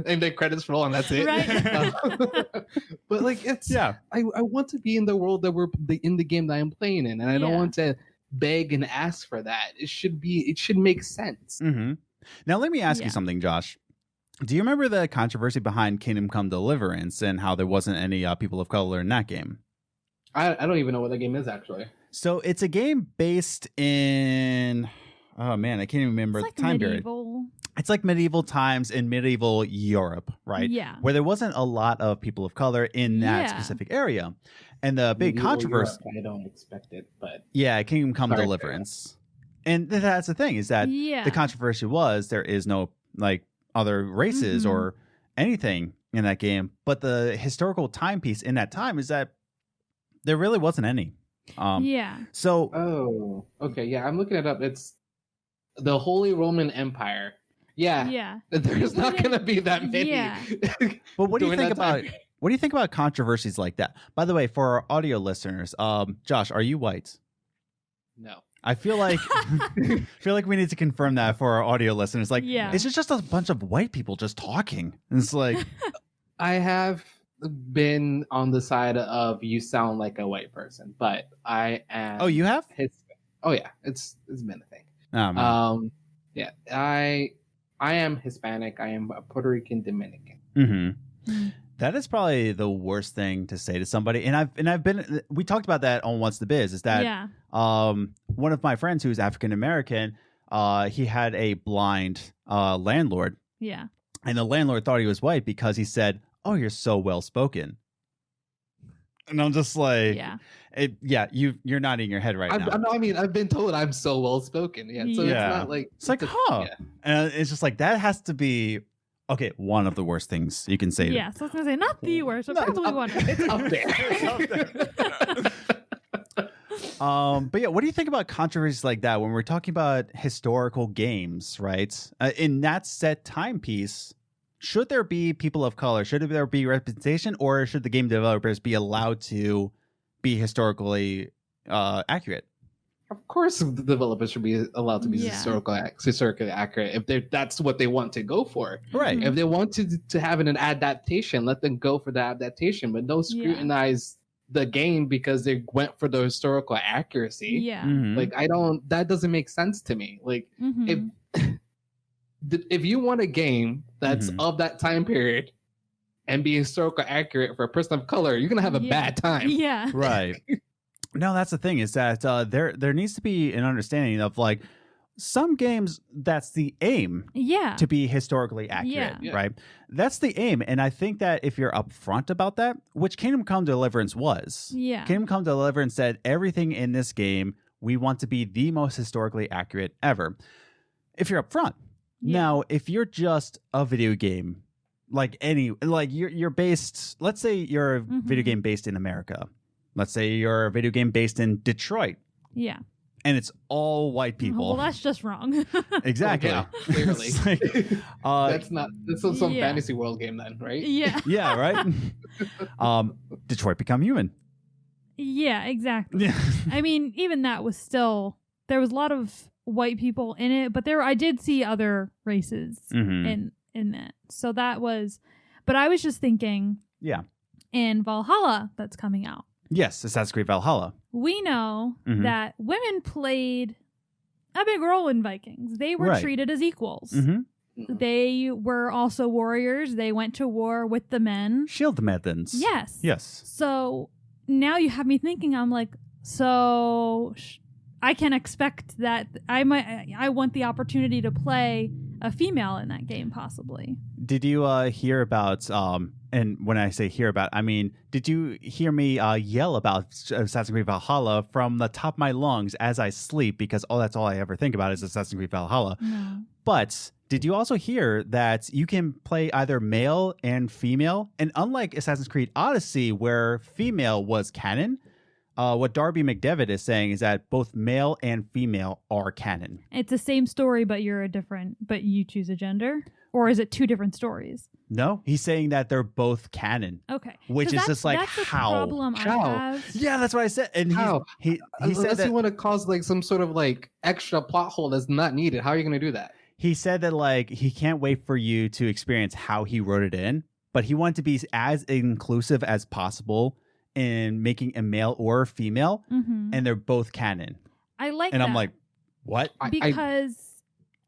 And the credits roll, and that's it. Right. But like, it's Yeah. I want to be in the world that we're in the game that I'm playing in, and I don't Yeah. want to beg and ask for that. It should make sense. Mm-hmm. Now, let me ask you Yeah. something, Josh. Do you remember the controversy behind Kingdom Come Deliverance and how there wasn't any people of color in that game? I don't even know what the game is actually. So it's a game based in, oh man, I can't even remember It's the like time period. medieval. It's like medieval times in medieval Europe, right? Yeah. Where there wasn't a lot of people of color in that Yeah. specific area. And the big Medieval controversy, Europe, I don't expect it, but yeah, Kingdom Come Sorry. Deliverance. And that's the thing, is that Yeah. the controversy was there is no like other races Mhm. or anything in that game. But the historical timepiece in that time is that there really wasn't any. Yeah. So oh, okay, yeah, I'm looking it up. It's the Holy Roman Empire. Yeah, Yeah. there's not Wouldn't- gonna be that many. Yeah. but what do you during think that time about what do you think about controversies like that? By the way, for our audio listeners, Josh, are you white? No. I feel like we need to confirm that for our audio listeners. Like, Yeah. it's just a bunch of white people just talking. And it's like, I have been on the side of you sound like a white person, but I am. oh, you have? Oh yeah, it's been a thing. Oh, man. Yeah, I am Hispanic. I am a Puerto Rican Dominican. Mm-hmm. Mm. That is probably the worst thing to say to somebody. And I've been, we talked about that on What's the Biz, is that Yeah. one of my friends who's African American, he had a blind landlord, Yeah. and the landlord thought he was white because he said, "Oh, you're so well spoken." And I'm just like, Yeah. you're nodding your head right now. I've been told I'm so well spoken. Yeah, so Yeah. it's not like It's like, huh? Yeah. And it's just like, that has to be, okay, one of the worst things you can say. Yeah. So I was gonna say not the worst, but No, probably one. it's up there. But yeah, what do you think about controversies like that when we're talking about historical games, right? In that set timepiece, should there be people of color? Should there be representation, or should the game developers be allowed to be historically accurate? Of course, the developers should be allowed to be Yeah. historically accurate if that's what they want to go for. Right. Mhm. If they want to have an adaptation, let them go for the adaptation, but don't Yeah. scrutinize the game because they went for the historical accuracy. Yeah. Mhm. Like that doesn't make sense to me. Like Mhm. if you want a game that's Mhm. of that time period and be historical accurate for a person of color, you're gonna have a Yeah. bad time. Yeah. Right. No, that's the thing, is that there needs to be an understanding of, like, some games, that's the aim, Yeah. to be historically accurate, Yeah. right? That's the aim. And I think that if you're upfront about that, which Kingdom Come Deliverance was, Yeah. Kingdom Come Deliverance said everything in this game, we want to be the most historically accurate ever. If you're upfront. Yeah. Now, if you're just a video game, you're based, let's say you're a video Mhm. game based in America. Let's say you're a video game based in Detroit, Yeah. and it's all white people. Well, that's just wrong. Exactly. Yeah, clearly. It's like, That's some Yeah. fantasy world game then, right? Yeah. yeah, right? Detroit Become Human. Yeah, exactly. Yeah. I mean, even that was still, there was a lot of white people in it, but I did see other races Mhm. in that. So that was, but I was just thinking Yeah. in Valhalla that's coming out. Yes, Assassin's Creed Valhalla. We know Mhm. that women played a big role in Vikings. They were Right. treated as equals. Mm-hmm. They were also warriors. They went to war with the men. Shield methods. Yes. Yes. So now you have me thinking, I'm like, I can expect that I want the opportunity to play a female in that game, possibly. Did you hear about, and when I say hear about, I mean, did you hear me yell about Assassin's Creed Valhalla from the top of my lungs as I sleep? Because that's all I ever think about is Assassin's Creed Valhalla. No. But did you also hear that you can play either male and female? And unlike Assassin's Creed Odyssey, where female was canon, what Darby McDevitt is saying is that both male and female are canon. It's the same story, but but you choose a gender? Or is it two different stories? No, he's saying that they're both canon. Okay. Which 'Cause is just like, that's the how? problem How? I have. Yeah, that's what I said. And How? he said Unless that you want to cause like some sort of like extra plot hole that's not needed. How are you going to do that? he said that like he can't wait for you to experience how he wrote it in, but he wanted to be as inclusive as possible in making a male or a female, Mm-hmm. and they're both canon. I like And that. I'm like, what? because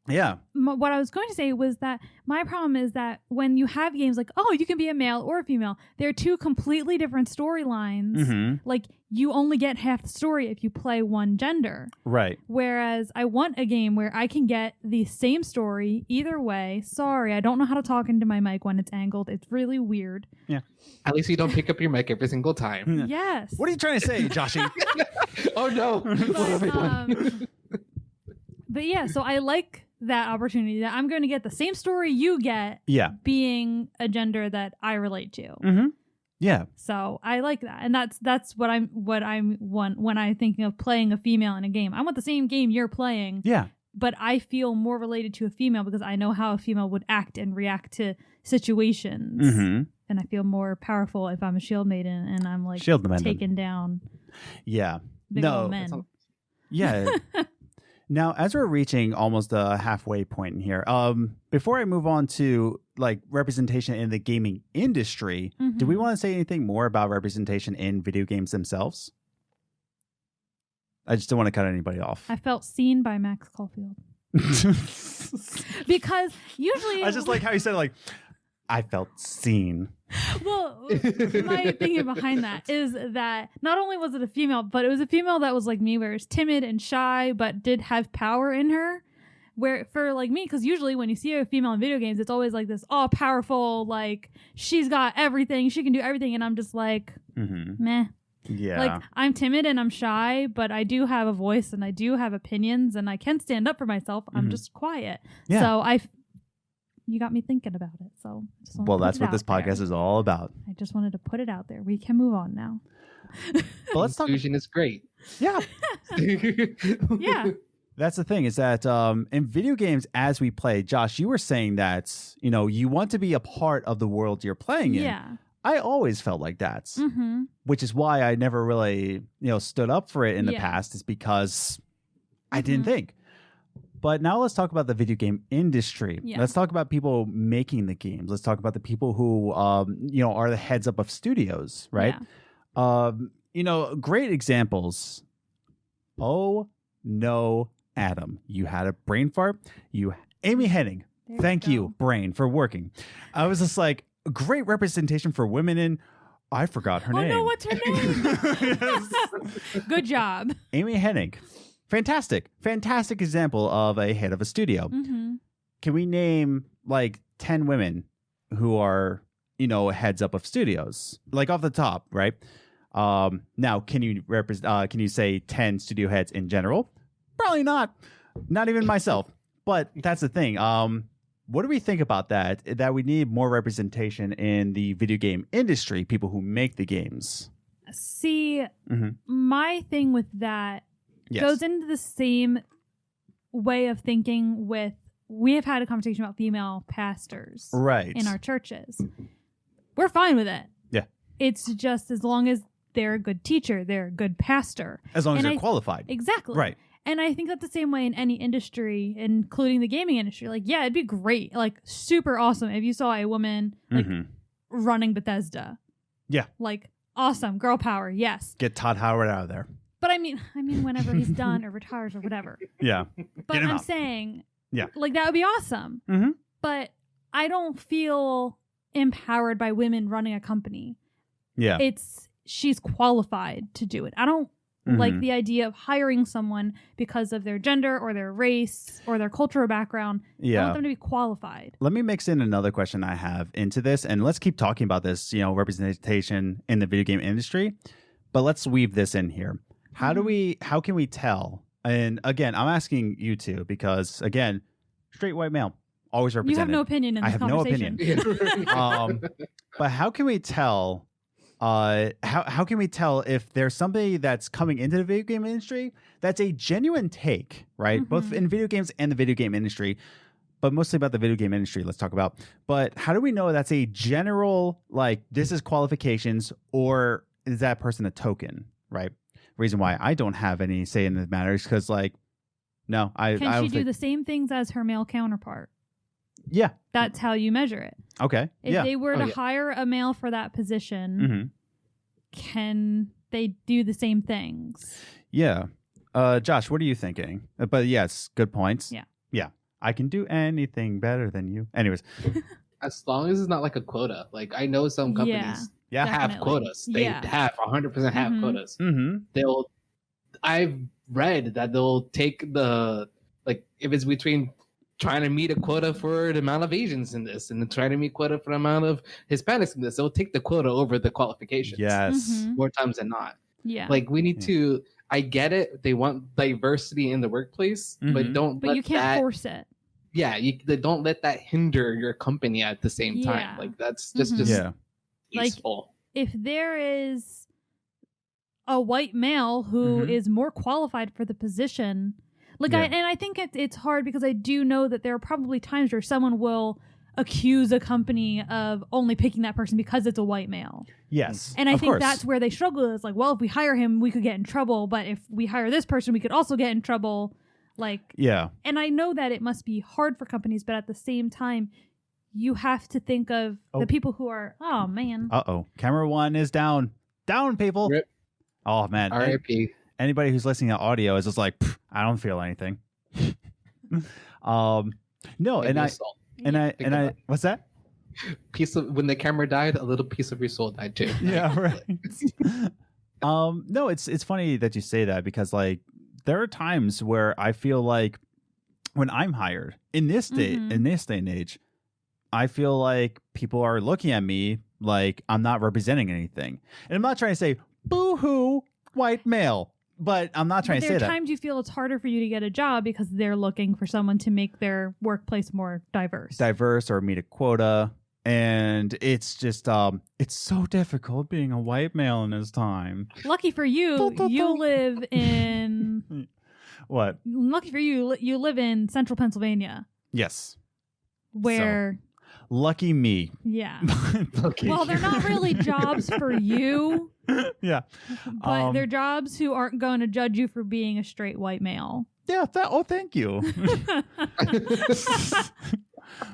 Yeah. what I was going to say was that my problem is that when you have games like, oh, you can be a male or a female, they're two completely different storylines. Mm-hmm. Like, you only get half the story if you play one gender. Right. Whereas I want a game where I can get the same story either way. Sorry, I don't know how to talk into my mic when it's angled. It's really weird. At least you don't pick up your mic every single time. Yeah. Yes. What are you trying to say, Joshy? Oh no! What have I done? But yeah, so I like that opportunity that I'm going to get the same story you get Yeah. being a gender that I relate to. Mm-hmm. Yeah. So I like that, and that's what I'm want when I'm thinking of playing a female in a game. I want the same game you're playing, Yeah. but I feel more related to a female because I know how a female would act and react to situations, Mm-hmm. and I feel more powerful if I'm a shield maiden and I'm like Shield maiden. taking down Yeah. big No. old men. Yeah. Now, as we're reaching almost the halfway point in here, before I move on to like representation in the gaming industry, do we Mhm. want to say anything more about representation in video games themselves? I just don't want to cut anybody off. I felt seen by Max Caulfield because usually I just like how you said like, I felt seen. Well, my thinking behind that is that not only was it a female, but it was a female that was like me, where it's timid and shy, but did have power in her. Where for like me, because usually when you see a female in video games, it's always like this all powerful, like she's got everything, she can do everything, and I'm just like, Mm-hmm. meh. Yeah. Like I'm timid and I'm shy, but I do have a voice and I do have opinions and I can stand up for myself. I'm Mhm. just quiet. Yeah. So you got me thinking about it. So just wanted Well, to put that's it what this out there. podcast is all about. I just wanted to put it out there. We can move on now. But let's talk. Inclusion is great. Yeah. Yeah. That's the thing is that in video games, as we play, Josh, you were saying that, you want to be a part of the world you're playing in. Yeah. I always felt like that, Mm-hmm. which is why I never really, stood up for it in the Yeah. past, is because I didn't Mhm. think. But now let's talk about the video game industry. Yeah. Let's talk about people making the games. Let's talk about the people who, are the heads up of studios, right? Yeah. Great examples. Oh, no, Adam. You had a brain fart. Amy Hennig. There Thank we you, go. brain, for working. I was just like, great representation for women in. I forgot her Oh name. no, what's her name? Yes. Good job. Amy Hennig. Fantastic example of a head of a studio. Mm-hmm. Can we name like 10 women who are, heads up of studios? Like off the top, right? Now, can you say 10 studio heads in general? Probably not. Not even myself. But that's the thing. What do we think about that? That we need more representation in the video game industry, people who make the games. See, Mhm. my thing with that Yes. goes into the same way of thinking with, we have had a conversation about female pastors Right. in our churches. We're fine with it. Yeah. It's just as long as they're a good teacher, they're a good pastor. As long as and they're I- qualified. Exactly. Right. And I think that's the same way in any industry, including the gaming industry. Like, yeah, it'd be great, like super awesome if you saw a woman like Mhm. running Bethesda. Yeah. Like awesome, girl power, yes. Get Todd Howard out of there. But I mean, whenever he's done or retires or whatever. Yeah. But Get him I'm out. saying, Yeah. like that would be awesome. Mm-hmm. But I don't feel empowered by women running a company. Yeah. She's qualified to do it. I don't like the idea of hiring someone because of their gender or their race or their cultural background. I want them to be qualified. Let me mix in another question I have into this, and let's keep talking about this, representation in the video game industry. But let's weave this in here. How can we tell? And again, I'm asking you two because again, straight white male, always represented. You have no opinion in this conversation. I have no opinion. But how can we tell? How can we tell if there's somebody that's coming into the video game industry that's a genuine take, right? Both in video games and the video game industry, but mostly about the video game industry. Let's talk about. But how do we know that's a general like this is qualifications, or is that person a token, right? Reason why I don't have any say in the matter is because like no, I Can don't she do the same things as her male counterpart? Yeah. That's how you measure it. Okay. If they were to hire a male for that position, can they do the same things? Yeah. Josh, what are you thinking? But yes, good points. Yeah. Yeah. I can do anything better than you. Anyways. As long as it's not like a quota. Like I know some companies Yeah. have Definitely. quotas. They have 100% have quotas. Mm-hmm. I've read that they'll take the like if it's between trying to meet a quota for the amount of Asians in this and then trying to meet quota for the amount of Hispanics in this, they'll take the quota over the qualifications. Yes. More times than not. Yeah. Like we need to. I get it. They want diversity in the workplace, but don't. But you can't force it. Yeah, don't let that hinder your company at the same time. Like that's just useful. Like if there is a white male who is more qualified for the position, like I think it's hard because I do know that there are probably times where someone will accuse a company of only picking that person because it's a white male. Yes. And I think that's where they struggle. Is like, well, if we hire him, we could get in trouble. But if we hire this person, we could also get in trouble. Like, and I know that it must be hard for companies, but at the same time, you have to think of the people who are, oh man. Camera one is down. Down, people. Rip. Oh man. R.I.P. Anybody who's listening to audio is just like, I don't feel anything. No, and I what's that? When the camera died, a little piece of your soul died too. Yeah, right. No, it's funny that you say that because like there are times where I feel like when I'm hired in this day and age, I feel like people are looking at me like I'm not representing anything. And I'm not trying to say boo-hoo white male, but I'm not trying to say that. There are times you feel it's harder for you to get a job because they're looking for someone to make their workplace more diverse or meet a quota. And it's just it's so difficult being a white male in this time. Lucky for you, you live in what? Lucky for you, you live in central Pennsylvania. Yes. Where lucky me. Yeah. Okay. Well, they're not really jobs for you. Yeah. But they're jobs who aren't going to judge you for being a straight white male. Yeah. Thank you.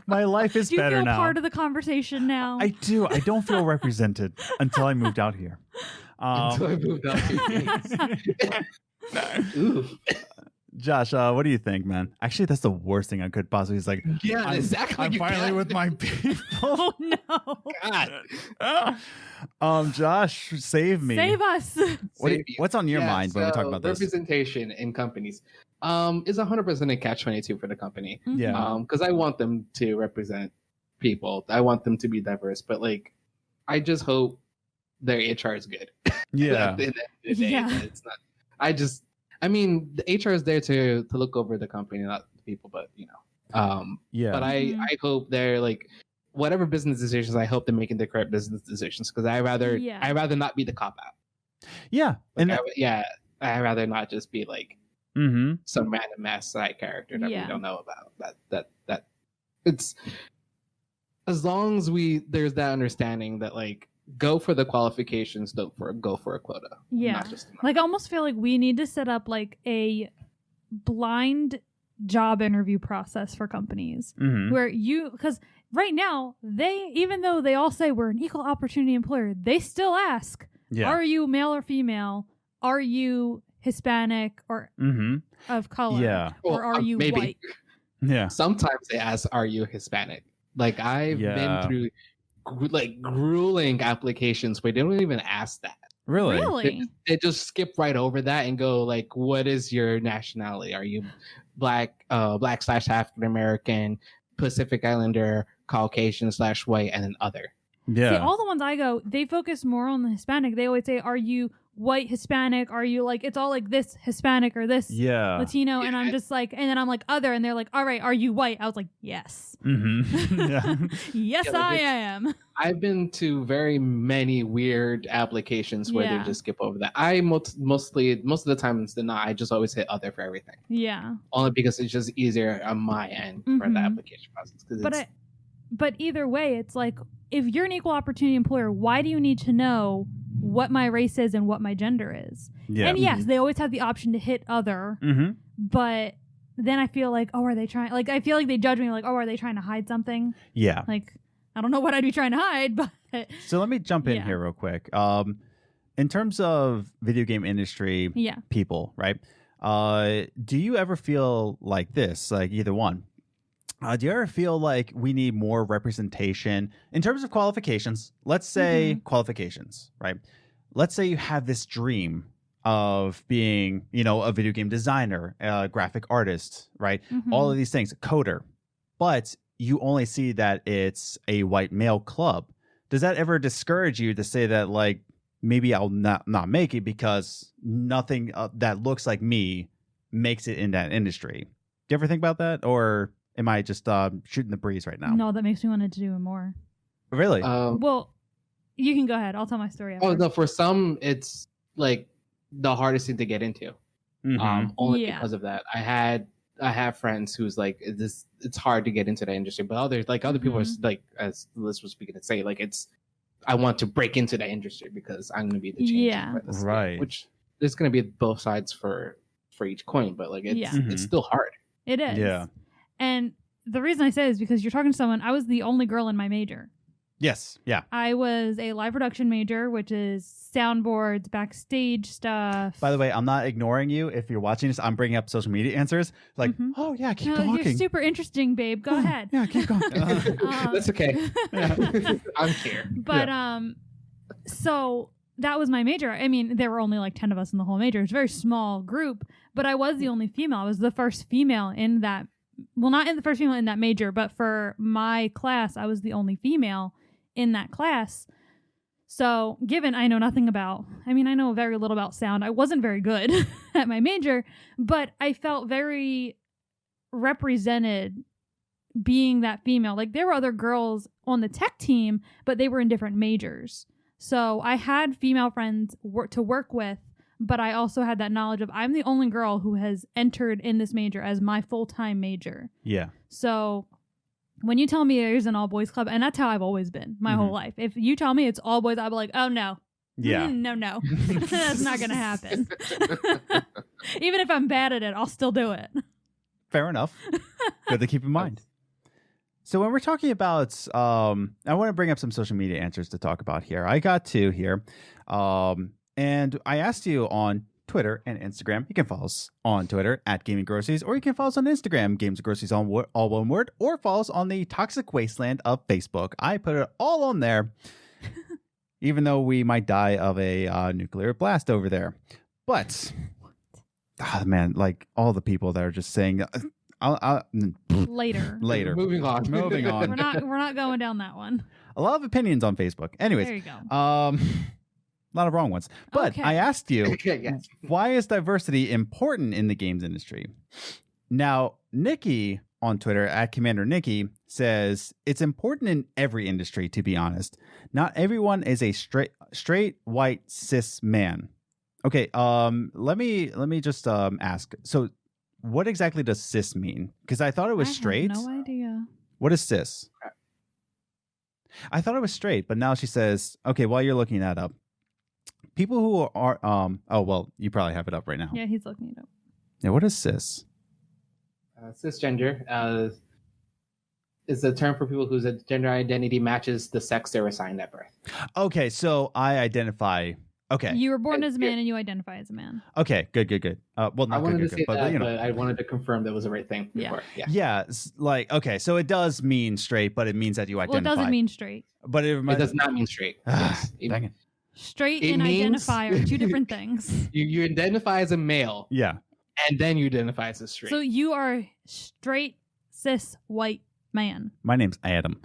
My life is better now. Do you feel part of the conversation now? I do. I don't feel represented until I moved out here. Until I moved out here. Ooh. Josh, what do you think, man? Actually, that's the worst thing I could possibly. He's like, yeah, exactly. I'm finally with my people. Oh no! God. Josh, save me. Save us. What's on your mind when we're talking about this? Representation in companies is 100% a catch-22 for the company. Yeah. Because I want them to represent people. I want them to be diverse, but like, I just hope their HR is good. Yeah. At the end of the day, it's not. I mean, the HR is there to look over the company, not the people, but you know. Yeah. But I hope they're like, whatever business decisions, I hope they're making the correct business decisions because I rather not be the cop out. Yeah. Like, I rather not just be like some random ass side character that we don't know about. That it's as long as there's that understanding that like go for the qualifications, go for a quota. Yeah. Not just like I almost feel like we need to set up like a blind job interview process for companies where because right now even though they all say we're an equal opportunity employer, they still ask, Yeah. Are you male or female? Are you Hispanic or of color? Yeah. Or are you maybe. white? Yeah. Sometimes they ask, "Are you Hispanic?" Like I've been through like grueling applications where they don't even ask that. Really? Really? They just skip right over that and go like, "What is your nationality? Are you black / African American, Pacific Islander, Caucasian / white, and then other?" Yeah. See, all the ones I go, they focus more on the Hispanic. They always say, "Are you white Hispanic? Are you like?" It's all like this Hispanic or this Latino, and I'm just like, and then I'm like other, and they're like, "All right, are you white?" I was like, "Yes, Yeah. yes, I am." I've been to very many weird applications where they just skip over that. I most of the time it's not. I just always hit other for everything. Yeah. Only because it's just easier on my end for the application process. But either way, it's like if you're an equal opportunity employer, why do you need to know what my race is and what my gender is? Yeah. And yes, they always have the option to hit other, but then I feel like, oh, are they trying? Like, I feel like they judge me like, oh, are they trying to hide something? Yeah. Like, I don't know what I'd be trying to hide, but. So let me jump in here real quick. In terms of video game industry people, right? Do you ever feel like this? Like either one? Do you ever feel like we need more representation in terms of qualifications? Let's say qualifications, right? Let's say you have this dream of being, a video game designer, a graphic artist, right? All of these things, coder, but you only see that it's a white male club. Does that ever discourage you to say that, like, maybe I'll not make it because nothing that looks like me makes it in that industry? Do you ever think about that, or am I just shooting the breeze right now? No, that makes me want to do it more. Really? Well, you can go ahead. I'll tell my story after. Oh no, for some it's like the hardest thing to get into. Only because of that. I have friends who's like it's hard to get into the industry, but other people are like, as Liz was speaking to say, like I want to break into the industry because I'm going to be the change. Yeah. Right. Which there's going to be both sides for each coin, but like it's still hard. It is. Yeah. And the reason I say is because you're talking to someone. I was the only girl in my major. Yes. Yeah. I was a live production major, which is soundboards, backstage stuff. By the way, I'm not ignoring you. If you're watching this, I'm bringing up social media answers. Like, oh yeah, keep talking. You're super interesting, babe. Go ahead. Yeah, keep going. That's okay. I'm here. But so that was my major. I mean, there were only like 10 of us in the whole major. It's a very small group, but I was the only female. I was the first female in that. Well, not in the first female in that major, but for my class, I was the only female in that class. So given I know nothing about, I know very little about sound. I wasn't very good at my major, but I felt very represented being that female. Like there were other girls on the tech team, but they were in different majors. So I had female friends to work with, but I also had that knowledge of I'm the only girl who has entered in this major as my full-time major. Yeah. So when you tell me there's an all-boys club, and that's how I've always been my whole life. If you tell me it's all boys, I'll be like, oh, no. Yeah. No. That's not going to happen. Even if I'm bad at it, I'll still do it. Fair enough. Good to keep in mind. So when we're talking about, I want to bring up some social media answers to talk about here. I got two here. And I asked you on Twitter and Instagram. You can follow us on Twitter at Gaming Groceries, or you can follow us on Instagram, Games Groceries all one word, or follow us on the toxic wasteland of Facebook. I put it all on there, even though we might die of a nuclear blast over there. But, man, like all the people that are just saying, later. Moving on. We're not going down that one. A lot of opinions on Facebook. Anyways, there you go. A lot of wrong ones. But okay. I asked you, yes. Why is diversity important in the games industry? Now, Nikki on Twitter at Commander Nikki says it's important in every industry, to be honest. Not everyone is a straight white cis man. Okay, let me just ask. So what exactly does cis mean? Because I thought it was straight. I have no idea. What is cis? I thought it was straight, but now she says, okay, while you're looking that up, people who are, oh, well, you probably have it up right now. Yeah, he's looking it up. Yeah, what is cis? Cisgender is the term for people whose gender identity matches the sex they were assigned at birth. Okay, so I identify Okay. You were born And as a here- man and you identify as a man. Okay. Good. Well, I not wanted good, to good, say but that, you know. but I wanted to confirm that was the right thing Yeah. before. Yeah. Yeah, like okay, so it does mean straight, but it means that you Well, it identify. doesn't mean straight. But it It reminds. does not mean straight. Yes. Dang it. Straight It and means- identify are two different things. You identify as a male, Yeah. and then you identify as a straight. So you are a straight, cis, white man. My name's Adam.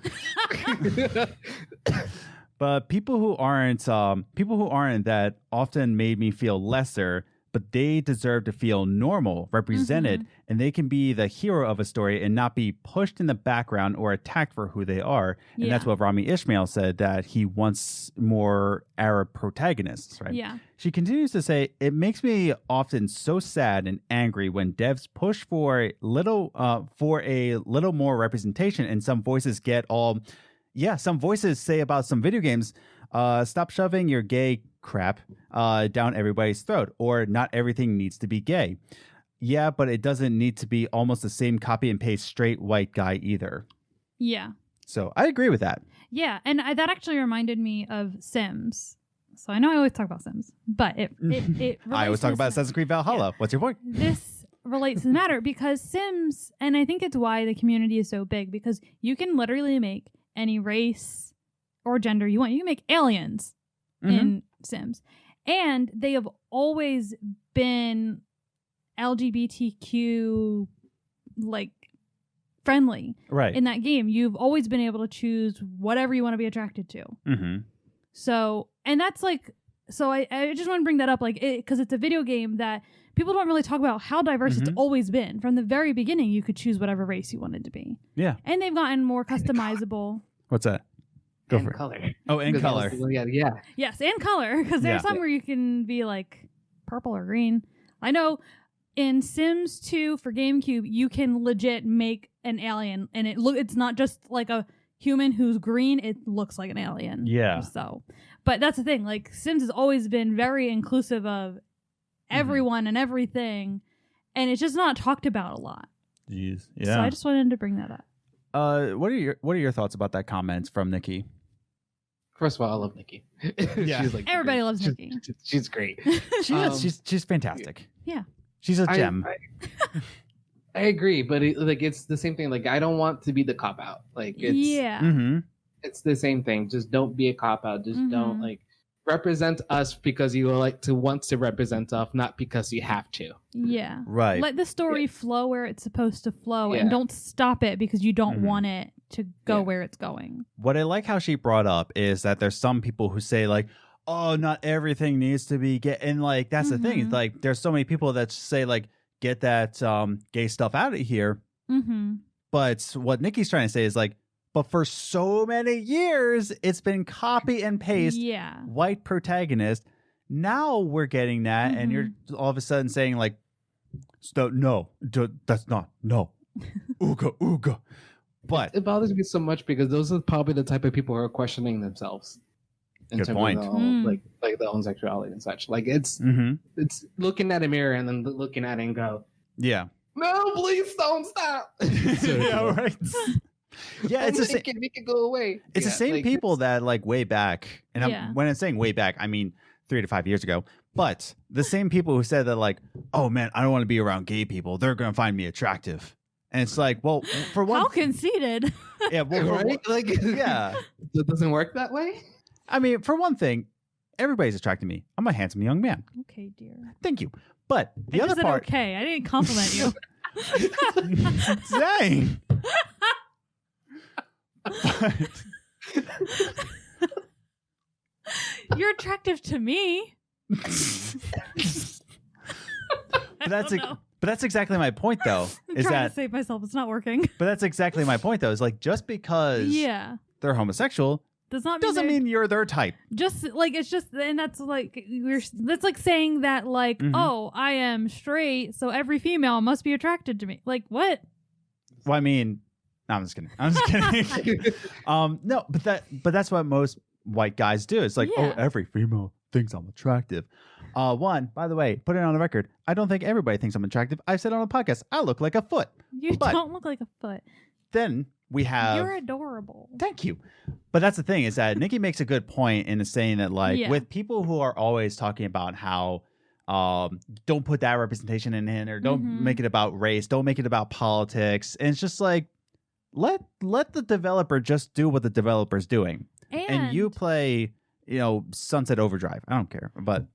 But people who aren't that often made me feel lesser, but they deserve to feel normal, represented, and they can be the hero of a story and not be pushed in the background or attacked for who they are. And that's what Rami Ishmael said, that he wants more Arab protagonists, right? Yeah. She continues to say, it makes me often so sad and angry when devs push for a little more representation, and some voices get all, some voices say about some video games, stop shoving your gay crap down everybody's throat, or not everything needs to be gay. Yeah, but it doesn't need to be almost the same copy and paste straight white guy either. Yeah. So I agree with that. Yeah. And that actually reminded me of Sims. So I know I always talk about Sims, but it I always talk about Assassin's Creed Valhalla. Yeah. What's your point? This relates to the matter because Sims, and I think it's why the community is so big, because you can literally make any race or gender you want. You can make aliens in Sims. And they have always been LGBTQ like friendly. Right. In that game, you've always been able to choose whatever you want to be attracted to. Mm-hmm. So, and that's like, so I just want to bring that up, like, because it's a video game that people don't really talk about how diverse it's always been. From the very beginning, you could choose whatever race you wanted to be. Yeah. And they've gotten more customizable. What's that? Go and for it. color. Oh, and Because color. Yeah. Yes, and color, because there's Yeah. some where you can be like purple or green. I know in Sims 2 for GameCube, you can legit make an alien, and it's not just like a human who's green, it looks like an alien. Yeah. So, but that's the thing, like Sims has always been very inclusive of everyone and everything, and it's just not talked about a lot. Jeez. So Yeah. I just wanted to bring that up. What are your thoughts about that comment from Nikki? First of all, I love Nikki. Yeah. She's like Everybody loves she's- Nikki. She's great. She's fantastic. Yeah. She's a gem. I agree, but it's the same thing. Like, I don't want to be the cop out. Like, it's Yeah. Mm-hmm. it's the same thing. Just don't be a cop out. Just don't Mhm. like represent us because you want to represent us, not because you have to. Yeah. Right. Let the story flow where it's supposed to flow, Yeah. and don't stop it because you don't Mhm. want it to go Yeah. where it's going. What I like how she brought up is that there's some people who say like, oh, not everything needs to be gay. And like, that's the thing. It's like, there's so many people that say like, get that gay stuff out of here. Mm-hmm. But what Nikki's trying to say is like, but for so many years, it's been copy and paste Yeah. white protagonist. Now we're getting that. And you're all of a sudden saying like, no, that's not, no. Ooga, ooga. But It bothers me so much because those are probably the type of people who are questioning themselves in Good terms point. of the whole, like the homosexuality and such. Like it's looking at a mirror and then looking at it and go, yeah. no, please don't stop. Yeah, right. Yeah, it's the same. Make it go away. It's the same people that like way back, and Yeah. when I'm saying way back, I mean 3 to 5 years ago. But the same people who said that like, oh man, I don't want to be around gay people. They're gonna find me attractive. And it's like, well, for one, How conceited. yeah, well, for right? Like, yeah. It doesn't work that way. I mean, for one thing, everybody's attracted to me. I'm a handsome young man. Okay, dear. Thank you. But the I other just said part, okay. I didn't compliment you. dang. But- You're attractive to me. But that's exactly my point, though. I'm Is trying that? to save myself. It's not working. But that's exactly my point, though. Is like just because Yeah. they're homosexual Doesn't doesn't mean you're their type. just like it's just, and that's like that's like saying that like Mhm. oh, I am straight, so every female must be attracted to me. Like what? Well, I mean, no, I'm just kidding. I'm just kidding. No, but that's what most white guys do. It's like, Yeah. oh, every female thinks I'm attractive. One, by the way, put it on the record. I don't think everybody thinks I'm attractive. I've said on a podcast, I look like a foot. You But- don't look like a foot. Then we have. You're adorable. Thank you. But that's the thing is that Nikki makes a good point in saying that like with people who are always talking about how don't put that representation in or don't make it about race, don't make it about politics. And it's just like let the developer just do what the developer's doing. And you play, Sunset Overdrive. I don't care.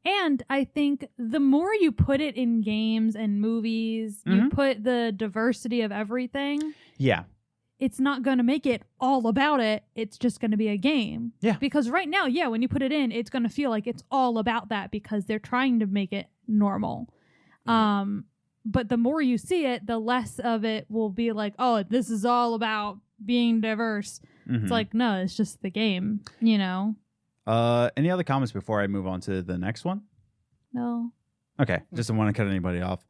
And I think the more you put it in games and movies, you put the diversity of everything. Yeah. It's not going to make it all about it. It's just going to be a game. Yeah. Because right now, when you put it in, it's going to feel like it's all about that because they're trying to make it normal. But the more you see it, the less of it will be like, oh, this is all about being diverse. It's like, no, it's just the game, Any other comments before I move on to the next one? No. Okay. Just don't want to cut anybody off.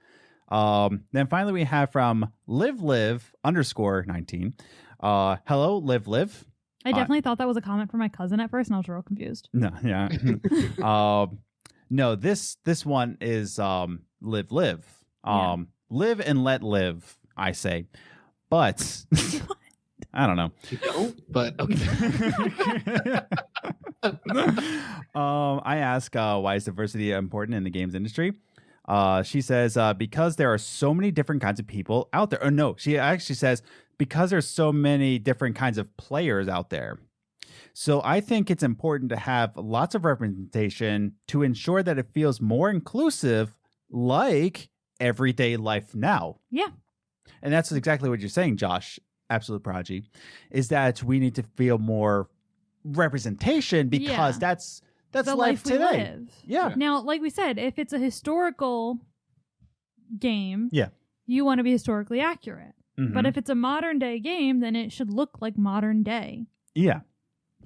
Then finally we have from live_19. Hello, live. I definitely thought that was a comment from my cousin at first, and I was real confused. No, yeah. No, this one is live. Live and let live, I say. But I don't know. But okay. I ask why is diversity important in the games industry? She says, because there are so many different kinds of people out there. Or no, she actually says, because there's so many different kinds of players out there. So I think it's important to have lots of representation to ensure that it feels more inclusive, like everyday life now. Yeah. And that's exactly what you're saying, Josh, AbsoluteProdigy, is that we need to feel more representation because that's the life today. Live. Yeah. Now, like we said, if it's a historical game, yeah, you want to be historically accurate. But if it's a modern day game, then it should look like modern day. Yeah,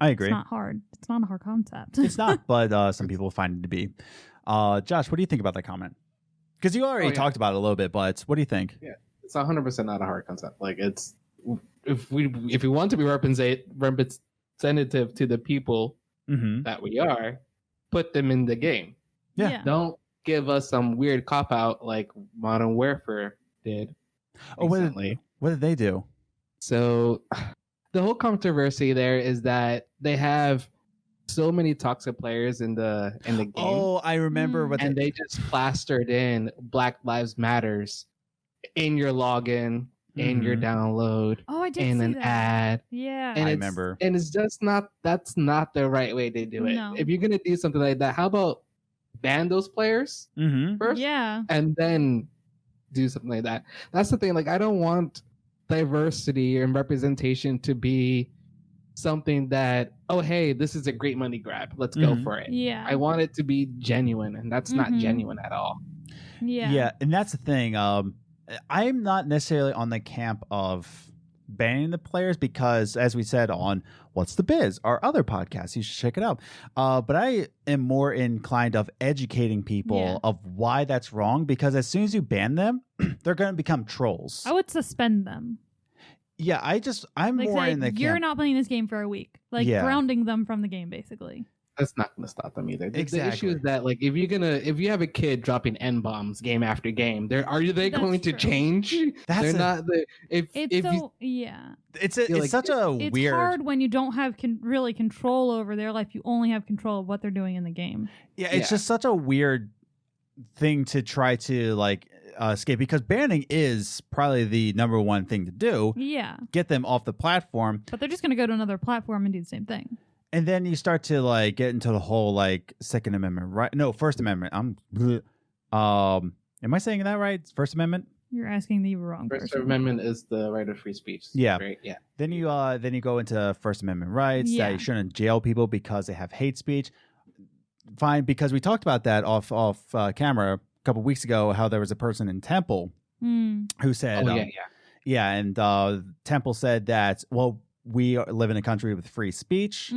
I agree. It's not hard. It's not a hard concept. It's not, but some people find it to be. Josh, what do you think about that comment? Because you already talked about it a little bit, but what do you think? Yeah, it's 100% not a hard concept. Like it's if we want to be representative to the people that we are, put them in the game. Yeah. Don't give us some weird cop out like Modern Warfare did. Oh, what did they do? So the whole controversy there is that they have so many toxic players in the game. Oh, I remember what they just plastered in Black Lives Matters in your login, in your download, oh, I did in see an that. ad. Yeah. And I it's- remember. And it's just that's not the right way to do it. No. If you're gonna do something like that, how about ban those players first? Yeah. And then do something like that. That's the thing. Like, I don't want diversity and representation to be something that, oh, hey, this is a great money grab. Let's go for it. Yeah. I want it to be genuine, and that's not genuine at all. Yeah. Yeah, and that's the thing. I'm not necessarily on the camp of banning the players because, as we said on What's the Biz, our other podcast, you should check it out. But I am more inclined of educating people of why that's wrong, because as soon as you ban them, they're going to become trolls. I would suspend them. Yeah, I'm Like, more say, in the you're camp. not playing this game for a week. Like, grounding them from the game, basically. That's not going to stop them either. The Exactly. issue is that, like, if you have a kid dropping N bombs game after game, are they That's going to true. change? They're not. It's It's such a it's weird. hard when you don't have really control over their life. You only have control of what they're doing in the game. Yeah, it's just such a weird thing to try to escape, because banning is probably the number one thing to do. Yeah. Get them off the platform. But they're just going to go to another platform and do the same thing. And then you start to get into the whole Second Amendment, right? No, First Amendment. Am I saying that right? First Amendment? You're asking the wrong First person. Amendment is the right of free speech. Yeah. Right? Yeah. Then you go into First Amendment rights, that you shouldn't jail people because they have hate speech. Fine, because we talked about that off camera a couple weeks ago, how there was a person in Temple who said, and Temple said that, well, we live in a country with free speech.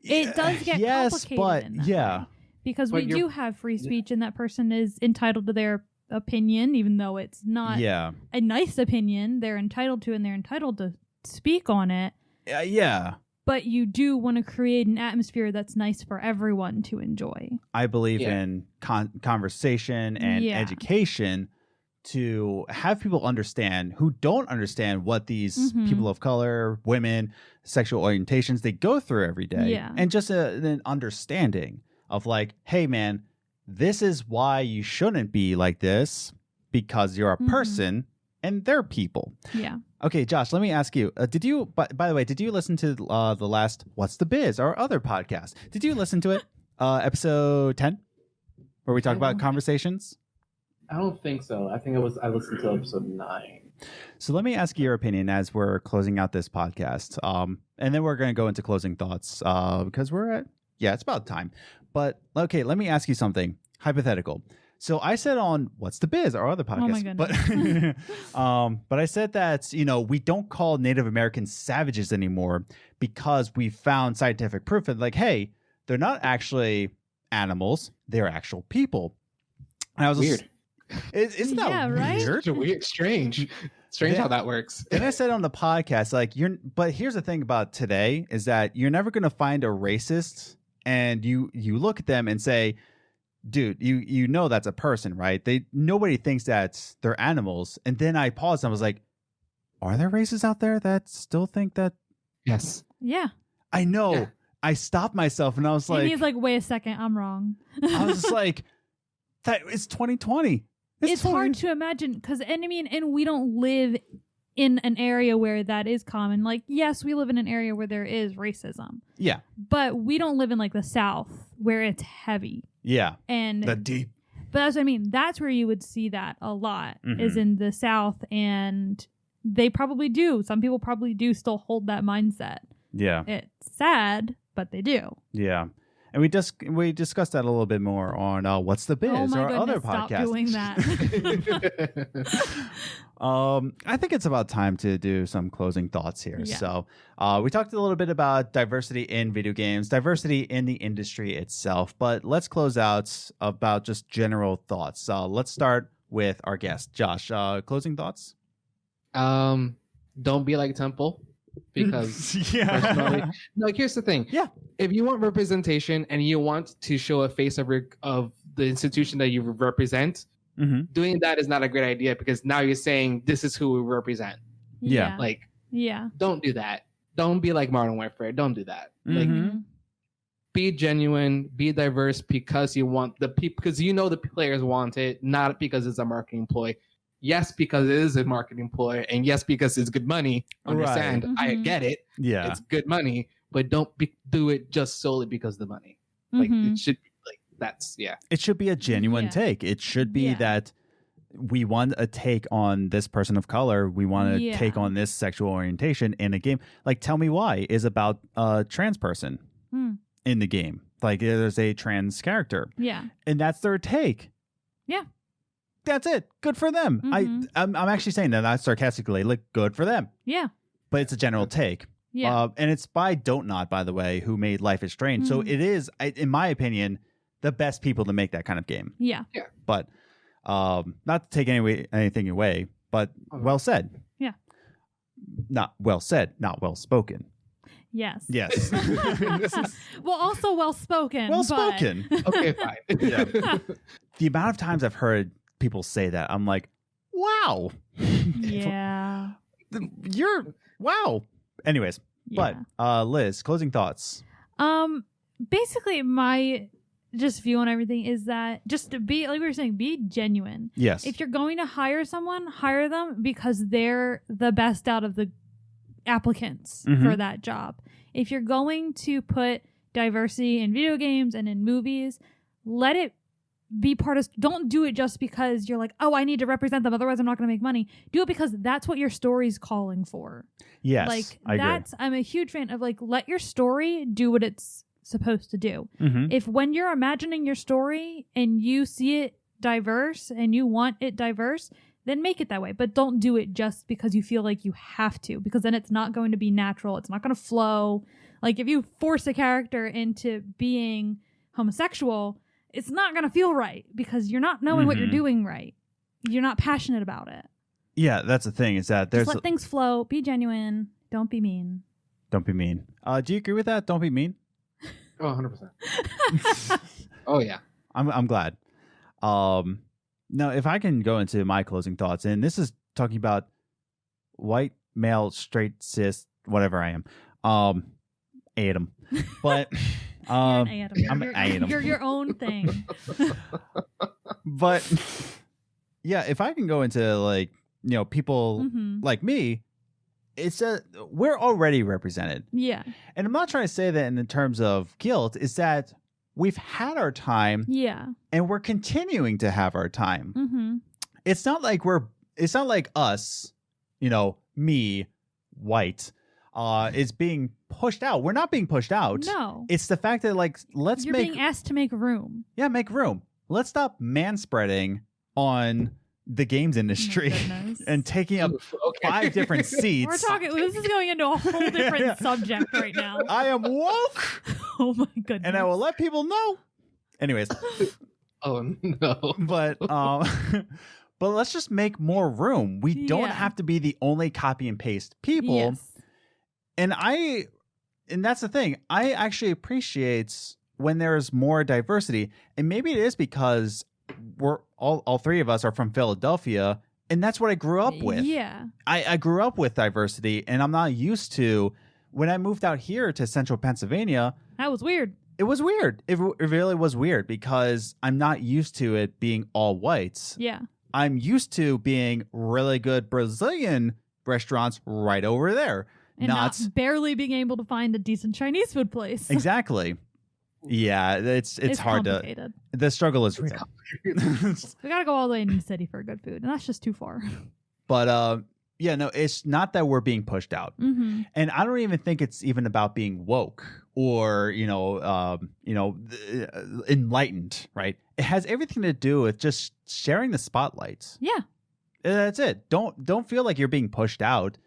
It does get complicated but in that way, because we do have free speech, and that person is entitled to their opinion, even though it's not a nice opinion. They're entitled to, and they're entitled to speak on it. But you do want to create an atmosphere that's nice for everyone to enjoy. I believe in conversation and education to have people understand who don't understand what these people of color, women, sexual orientations they go through every day. Yeah. And just an understanding of like, hey, man, this is why you shouldn't be like this because you're a person and they're people. Yeah. Okay, Josh, let me ask you, did you, by the way, did you listen to the last What's the Biz, our other podcast? Did you listen to it? Episode 10, where we talk about conversations? I don't think so. I think I listened to episode 9. So let me ask you your opinion as we're closing out this podcast. And then we're going to go into closing thoughts because it's about time. But okay, let me ask you something hypothetical. So I said on What's the Biz, our other podcast. Oh my goodness. But I said that, we don't call Native Americans savages anymore because we found scientific proof that like, hey, they're not actually animals, they're actual people. And I was Weird. Isn't that right? weird? It's strange how that works. Then I said on the podcast, like but here's the thing about today is that you're never gonna find a racist and you look at them and say, dude, you know that's a person, right? Nobody thinks that they're animals. And then I paused and I was like, are there racists out there that still think that? Yes. Yeah. I know. Yeah. I stopped myself and I was And like, he's like, wait a second, I'm wrong. I was just like, that it's 2020. It's hard to imagine because, and we don't live in an area where that is common. Like, yes, we live in an area where there is racism. Yeah. But we don't live in like the South where it's heavy. Yeah. And The deep. But that's what I mean. That's where you would see that a lot is in the South, and they probably do. Some people probably do still hold that mindset. Yeah. It's sad, but they do. Yeah. And we discussed that a little bit more on What's the Biz, Oh my our goodness, other stop podcast. doing that. I think it's about time to do some closing thoughts here. Yeah. So we talked a little bit about diversity in video games, diversity in the industry itself, but let's close out about just general thoughts. Let's start with our guest, Josh. Closing thoughts? Don't be like Temple. Because personally, like here's the thing. Yeah. If you want representation and you want to show a face of the institution that you represent, doing that is not a great idea because now you're saying this is who we represent. Yeah. Like, yeah. don't do that. Don't be like Modern Warfare. Don't do that. Like, Mhm. be genuine, be diverse because you want the people, because you know the players want it, not because it's a marketing ploy. Yes, because it is a marketing ploy, and yes, because it's good money. Understand? Right. I get it. Yeah. It's good money, but don't do it just solely because of the money. Like it should be like that's It should be a genuine Yeah. take. It should be Yeah. that we want a take on this person of color. We want to Yeah. take on this sexual orientation in a game. Like Tell Me Why is about a trans person in the game. Like there's a trans character. Yeah. And that's their take. Yeah. That's it. Good for them. I'm actually saying that not sarcastically. Like good for them. Yeah. But it's a general take. Yeah. And it's by Don't Not, by the way, who made Life is Strange. So it is, in my opinion, the best people to make that kind of game. Yeah. But not to take anything away, but well said. Yeah. Not well said, not well spoken. Yes. Yes. Well, also well spoken. Well spoken. okay, fine. Yeah. The amount of times I've heard people say that, I'm like, wow. Yeah. You're wow. Anyways, Yeah. but Liz, closing thoughts. Basically my just view on everything is that just to be, like we were saying, be genuine. Yes. If you're going to hire someone, hire them because they're the best out of the applicants for that job. If you're going to put diversity in video games and in movies, let it be part of, don't do it just because you're like, oh, I need to represent them, otherwise I'm not going to make money. Do it because that's what your story's calling for. Yes. Like I agree. I'm a huge fan of like, let your story do what it's supposed to do. Mhm. If when you're imagining your story and you see it diverse and you want it diverse, then make it that way. But don't do it just because you feel like you have to, because then it's not going to be natural. It's not going to flow. Like if you force a character into being homosexual, it's not going to feel right because you're not knowing what you're doing right. You're not passionate about it. Yeah, that's the thing is that there's Just let things flow. Be genuine. Don't be mean. don't be mean. Do you agree with that? Don't be mean. Oh, 100%. Oh yeah. I'm glad. Now, if I can go into my closing thoughts, and this is talking about white, male, straight, cis, whatever I am. Adam. But You're an Adam. I'm an Adam. You're your own thing. But yeah, if I can go into like, people like me, it's we're already represented. Yeah. And I'm not trying to say that in terms of guilt, is that we've had our time Yeah. and we're continuing to have our time. Mm-hmm. It's not like us, me, white, is being pushed out. We're not being pushed out. No. It's the fact that like, You're being asked to make room. Yeah, make room. Let's stop manspreading on the games industry goodness. and taking up Okay. 5 different seats. We're talking. This is going into a whole different subject right now. I am woke, Oh my goodness. and I will let people know. Anyways, Oh no. but but let's just make more room. We don't Yeah. have to be the only copy and paste people. Yes. And that's the thing. I actually appreciate when there's more diversity, and maybe it is because we're all 3 of us are from Philadelphia, and that's what I grew up with. Yeah. I grew up with diversity, and I'm not used to. When I moved out here to central Pennsylvania, That was weird. it was weird. It really was weird because I'm not used to it being all whites. Yeah. I'm used to being really good Brazilian restaurants right over there. And not barely being able to find a decent Chinese food place. Exactly. Yeah, it's hard complicated. The struggle is real. We gotta go all the way into the city for good food, and that's just too far. But yeah, no, it's not that we're being pushed out. Mm-hmm. And I don't even think it's even about being woke or, enlightened, right? It has everything to do with just sharing the spotlights. Yeah. That's it. Don't feel like you're being pushed out.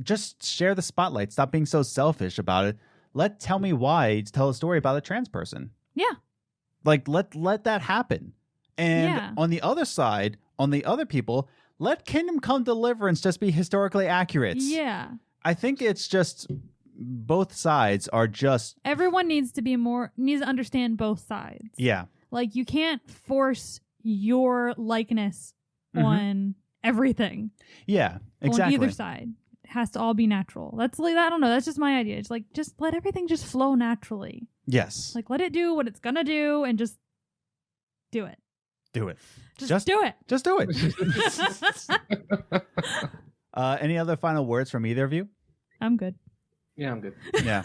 Just share the spotlight. Stop being so selfish about it. Tell me why. Tell a story about a trans person. Yeah. Like let that happen. And Yeah. on the other side, on the other people, let Kingdom Come Deliverance just be historically accurate. Yeah. I think it's just both sides are just Everyone needs to understand both sides. yeah. Like you can't force your likeness Mhm. on everything. Yeah, exactly. On either side. It has to all be natural. That's like, I don't know. That's just my idea. It's like, just let everything just flow naturally. Yes. Like, let it do what it's going to do and just do it. Do it. Just do it. Just do it. Any other final words from either of you? I'm good. Yeah, I'm good. Yeah.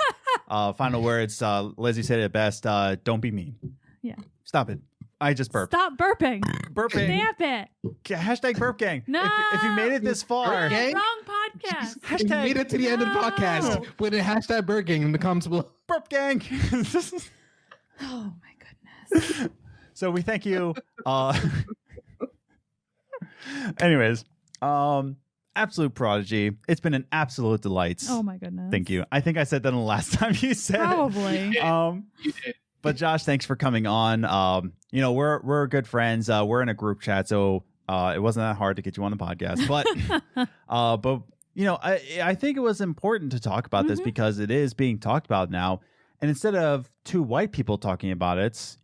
Final words. Lizzie said it best. Don't be mean. Yeah. Stop it. I just burped. Stop burping. Burping. Stop it. Hashtag burp gang. No. If you made it this far. Burp gang? Wrong podcast. If you made it to the end of the No. podcast, put a hashtag burging in the comments below. Burp gang. Oh my goodness. So we thank you. Anyways, Absolute Prodigy. It's been an absolute delight. Oh my goodness. Thank you. I think I said that the last time you said Probably. it. You did. But Josh, thanks for coming on. We're good friends. We're in a group chat, so it wasn't that hard to get you on the podcast. But I think it was important to talk about this because it is being talked about now. And instead of 2 white people talking about it,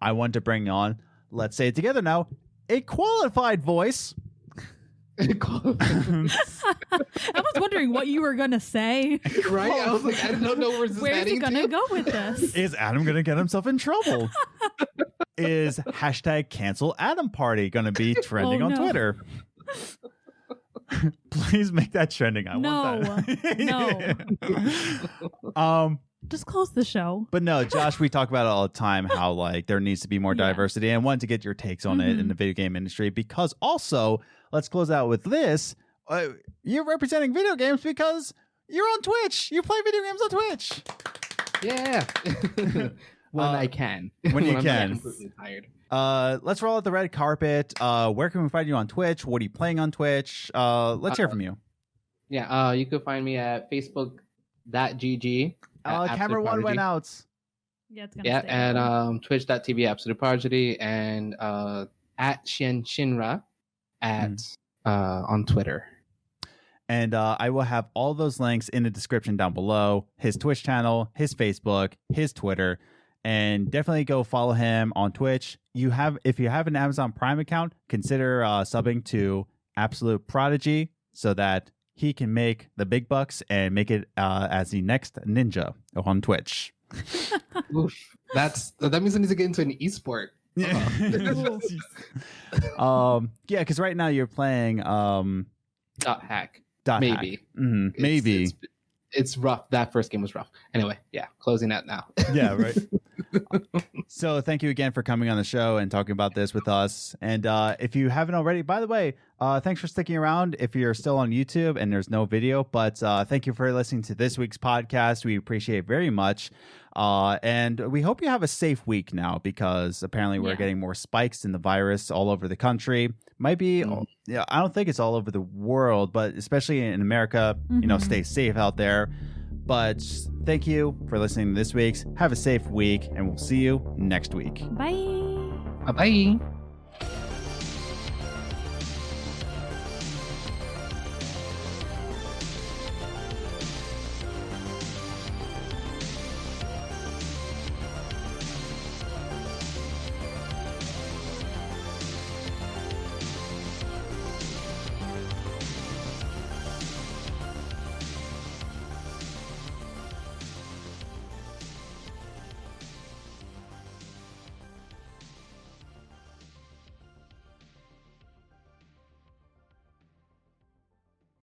I wanted to bring on, let's say it together now, a qualified voice. I was wondering what you were going to say. Right? I was like, I don't know where this is Where's he heading going to to. go with this? Is Adam going to get himself in trouble? Is hashtag cancel Adam party going to be trending Oh, on no. Twitter? Please make that trending. I want that. No. Just close the show. But no, Josh, we talk about it all the time how like there needs to be more Yeah. diversity, and wanted to get your takes on it in the video game industry because also let's close out with this. You're representing video games because you're on Twitch. You play video games on Twitch. Yeah. When I can. when you I'm can. not completely tired. Let's roll out the red carpet. Where can we find you on Twitch? What are you playing on Twitch? Let's hear from you. Yeah, you can find me at facebook.gg. Camera 1 went out. Yeah, it's gonna Yeah, stay. and twitch.tv AbsoluteProdigy and at Shinra on Twitter. And I will have all those links in the description down below. His Twitch channel, his Facebook, his Twitter. and definitely go follow him on Twitch. If you have an Amazon Prime account, consider subbing to Absolute Prodigy so that he can make the big bucks and make it as the next ninja on Twitch. Oof. That means I need to get into an esport. Yeah, because right now you're playing .hack. Maybe. It's- Maybe. It's rough. That first game was rough. Anyway, yeah, closing that now. Yeah, right. So thank you again for coming on the show and talking about this with us. And if you haven't already, by the way, thanks for sticking around if you're still on YouTube and there's no video. But thank you for listening to this week's podcast. We appreciate it very much. And we hope you have a safe week now, because apparently we're getting more spikes in the virus all over the country. Might be, I don't think it's all over the world, but especially in America, stay safe out there. But thank you for listening to this week's. Have a safe week, and we'll see you next week. Bye. Bye-bye.